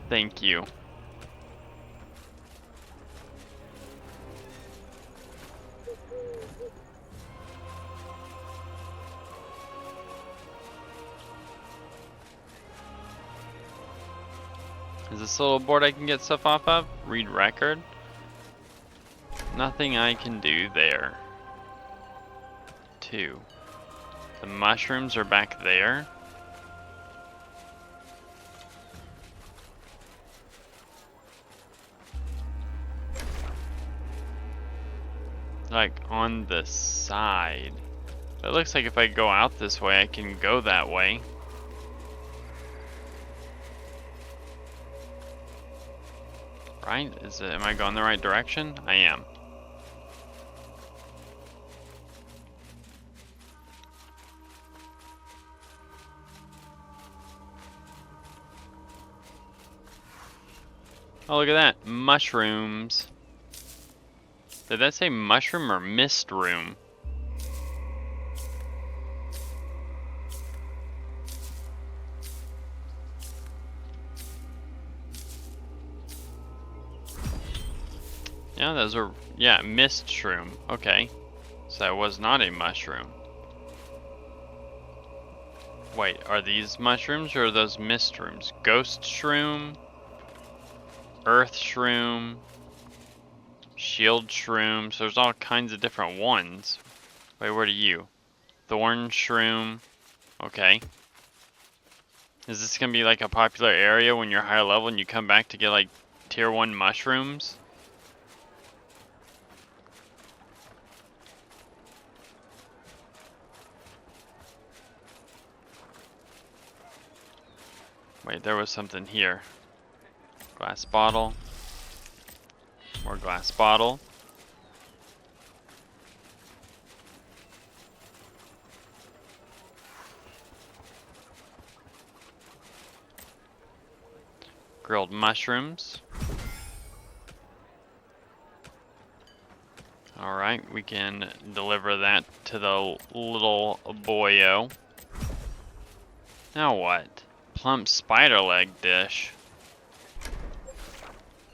Thank you. Is this a little board I can get stuff off of? Read record? Nothing I can do there. 2. The mushrooms are back there. Like on the side. It looks like if I go out this way, I can go that way. Right? Am I going the right direction? I am. Oh, look at that. Mushrooms. Did that say mushroom or mist room? Yeah, those are, yeah, mist shroom. Okay. So that was not a mushroom. Wait, are these mushrooms or are those mist shrooms? Ghost shroom, earth shroom, shield shroom. So there's all kinds of different ones. Wait, what are you? Thorn shroom. Okay. Is this gonna be like a popular area when you're higher level and you come back to get like tier 1 mushrooms? Wait, there was something here. Glass bottle. More glass bottle. Grilled mushrooms. Alright, we can deliver that to the little boyo. Now what? Plump spider leg dish.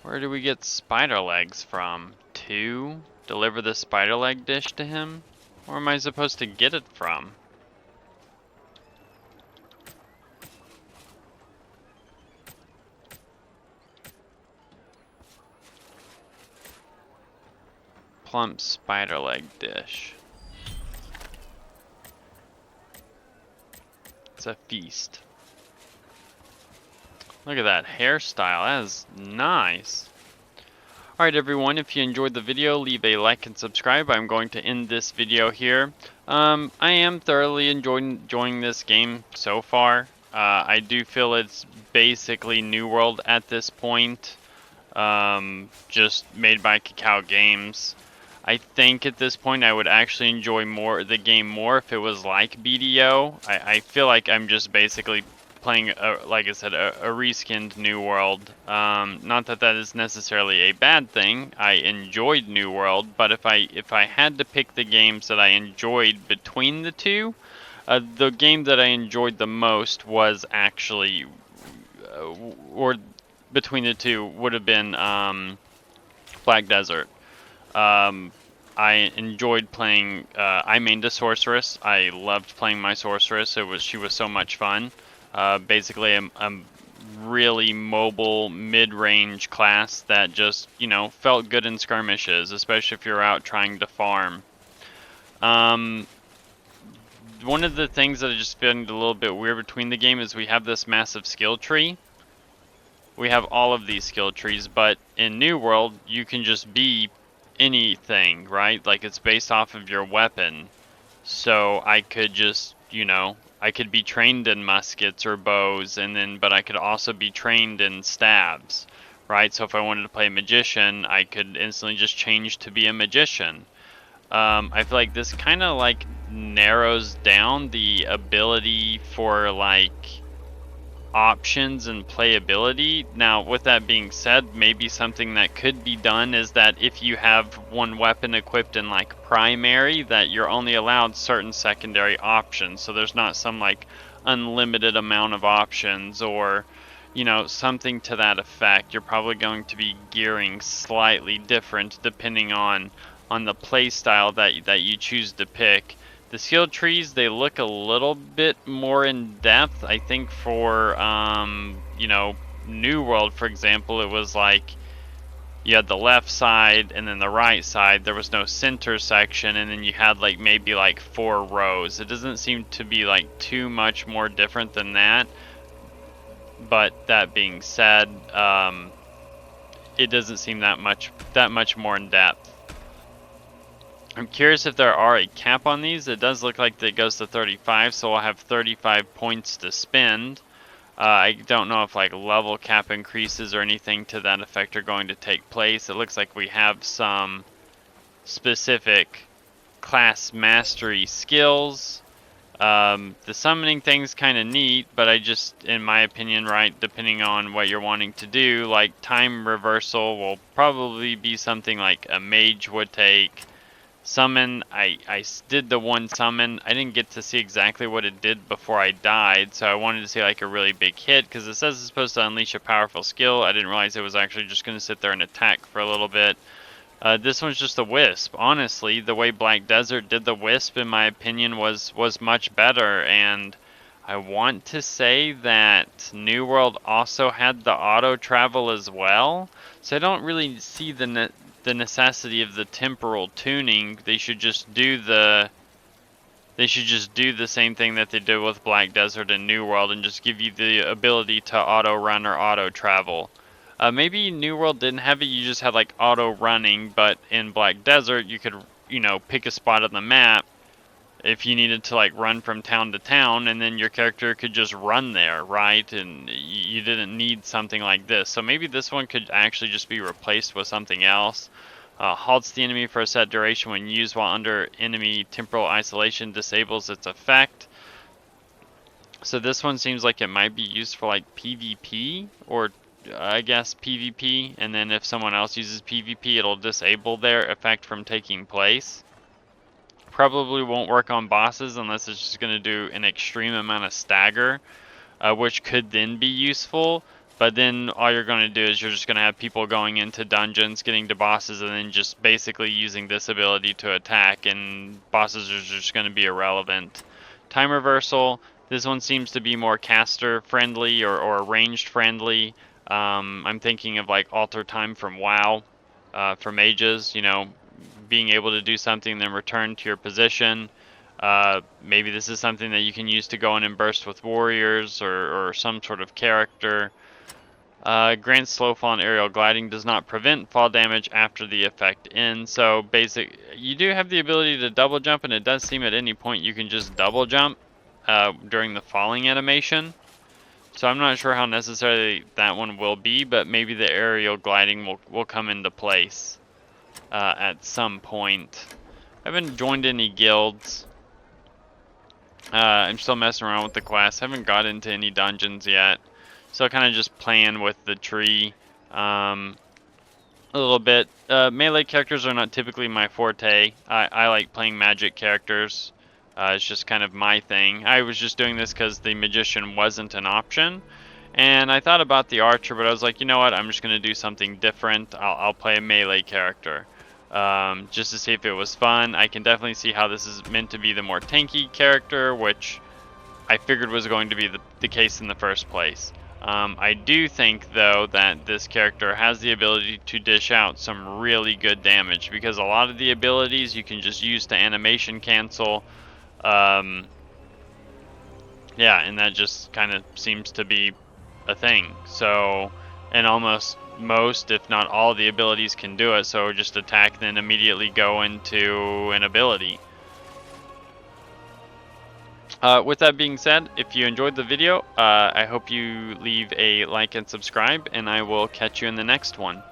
Where do we get spider legs from? 2? Deliver the spider leg dish to him? Where am I supposed to get it from? Plump spider leg dish. It's a feast. Look at that hairstyle, that is nice. Alright everyone, if you enjoyed the video, leave a like and subscribe. I'm going to end this video here. I am thoroughly enjoying this game so far. I do feel it's basically New World at this point. Just made by Cacao Games. I think at this point I would actually enjoy the game more if it was like BDO. I feel like I'm just basically playing, like I said, a reskinned New World. Not that that is necessarily a bad thing. I enjoyed New World, but if I had to pick the games that I enjoyed between the two, the game that I enjoyed the most was actually, or between the two, would have been Black Desert. I enjoyed playing. I mained a sorceress. I loved playing my sorceress. She was so much fun. Basically, a really mobile mid-range class that just, you know, felt good in skirmishes, especially if you're out trying to farm. One of the things that I just found a little bit weird between the game is we have this massive skill tree. We have all of these skill trees, but in New World, you can just be anything, right? Like, it's based off of your weapon. So I could just, you know, I could be trained in muskets or bows, but I could also be trained in stabs, right? So if I wanted to play a magician, I could instantly just change to be a magician. I feel like this kind of like narrows down the ability for like options and playability. Now, with that being said, maybe something that could be done is that if you have one weapon equipped in like primary, that you're only allowed certain secondary options. So there's not some like unlimited amount of options, or you know, something to that effect. You're probably going to be gearing slightly different depending on the play style that you choose to pick. The skill trees, they look a little bit more in depth. I think for you know, New World, for example, it was like you had the left side and then the right side. There was no center section, and then you had like maybe like 4 rows. It doesn't seem to be like too much more different than that. But that being said, it doesn't seem that much more in depth. I'm curious if there are a cap on these. It does look like it goes to 35, so I'll have 35 points to spend. I don't know if like level cap increases or anything to that effect are going to take place. It looks like we have some specific class mastery skills. The summoning thing's kind of neat, but I just, in my opinion, right, depending on what you're wanting to do, like time reversal will probably be something like a mage would take. Summon, I did the one summon. I didn't get to see exactly what it did before I died, so I wanted to see like a really big hit, because it says it's supposed to unleash a powerful skill. I didn't realize it was actually just going to sit there and attack for a little bit. This one's just a wisp. Honestly, the way Black Desert did the wisp, in my opinion, was much better, and I want to say that New World also had the auto travel as well, so I don't really see the necessity of the temporal tuning. They should just do the same thing that they did with Black Desert and New World, and just give you the ability to auto run or auto travel. Maybe New World didn't have it, you just had like auto running, but in Black Desert you could, you know, pick a spot on the map if you needed to like run from town to town, and then your character could just run there, right? And you didn't need something like this. So maybe this one could actually just be replaced with something else. Halts the enemy for a set duration when used while under enemy temporal isolation, disables its effect. So this one seems like it might be used for like PvP, or I guess PvP, and then if someone else uses PvP, it'll disable their effect from taking place. Probably won't work on bosses unless it's just going to do an extreme amount of stagger, which could then be useful. But then all you're going to do is you're just going to have people going into dungeons, getting to bosses, and then just basically using this ability to attack, and bosses are just going to be irrelevant. Time reversal, this one seems to be more caster friendly or ranged friendly. I'm thinking of like alter time from WoW for mages, you know, being able to do something then return to your position. Maybe this is something that you can use to go in and burst with warriors or some sort of character. Grants slow fall and aerial gliding, does not prevent fall damage after the effect ends. So you do have the ability to double jump, and it does seem at any point you can just double jump during the falling animation. So I'm not sure how necessary that one will be, but maybe the aerial gliding will come into place at some point. I haven't joined any guilds. I'm still messing around with the quests. Haven't got into any dungeons yet. So kind of just playing with the tree a little bit. Melee characters are not typically my forte. I like playing magic characters. It's just kind of my thing. I was just doing this because the magician wasn't an option. And I thought about the archer, but I was like, you know what? I'm just going to do something different. I'll play a melee character. Just to see if it was fun. I can definitely see how this is meant to be the more tanky character, which I figured was going to be the case in the first place. I do think, though, that this character has the ability to dish out some really good damage, because a lot of the abilities you can just use to animation cancel. Yeah, and that just kind of seems to be a thing. So, and almost most, if not all, the abilities can do it. So just attack, then immediately go into an ability. With that being said, if you enjoyed the video, I hope you leave a like and subscribe, and I will catch you in the next one.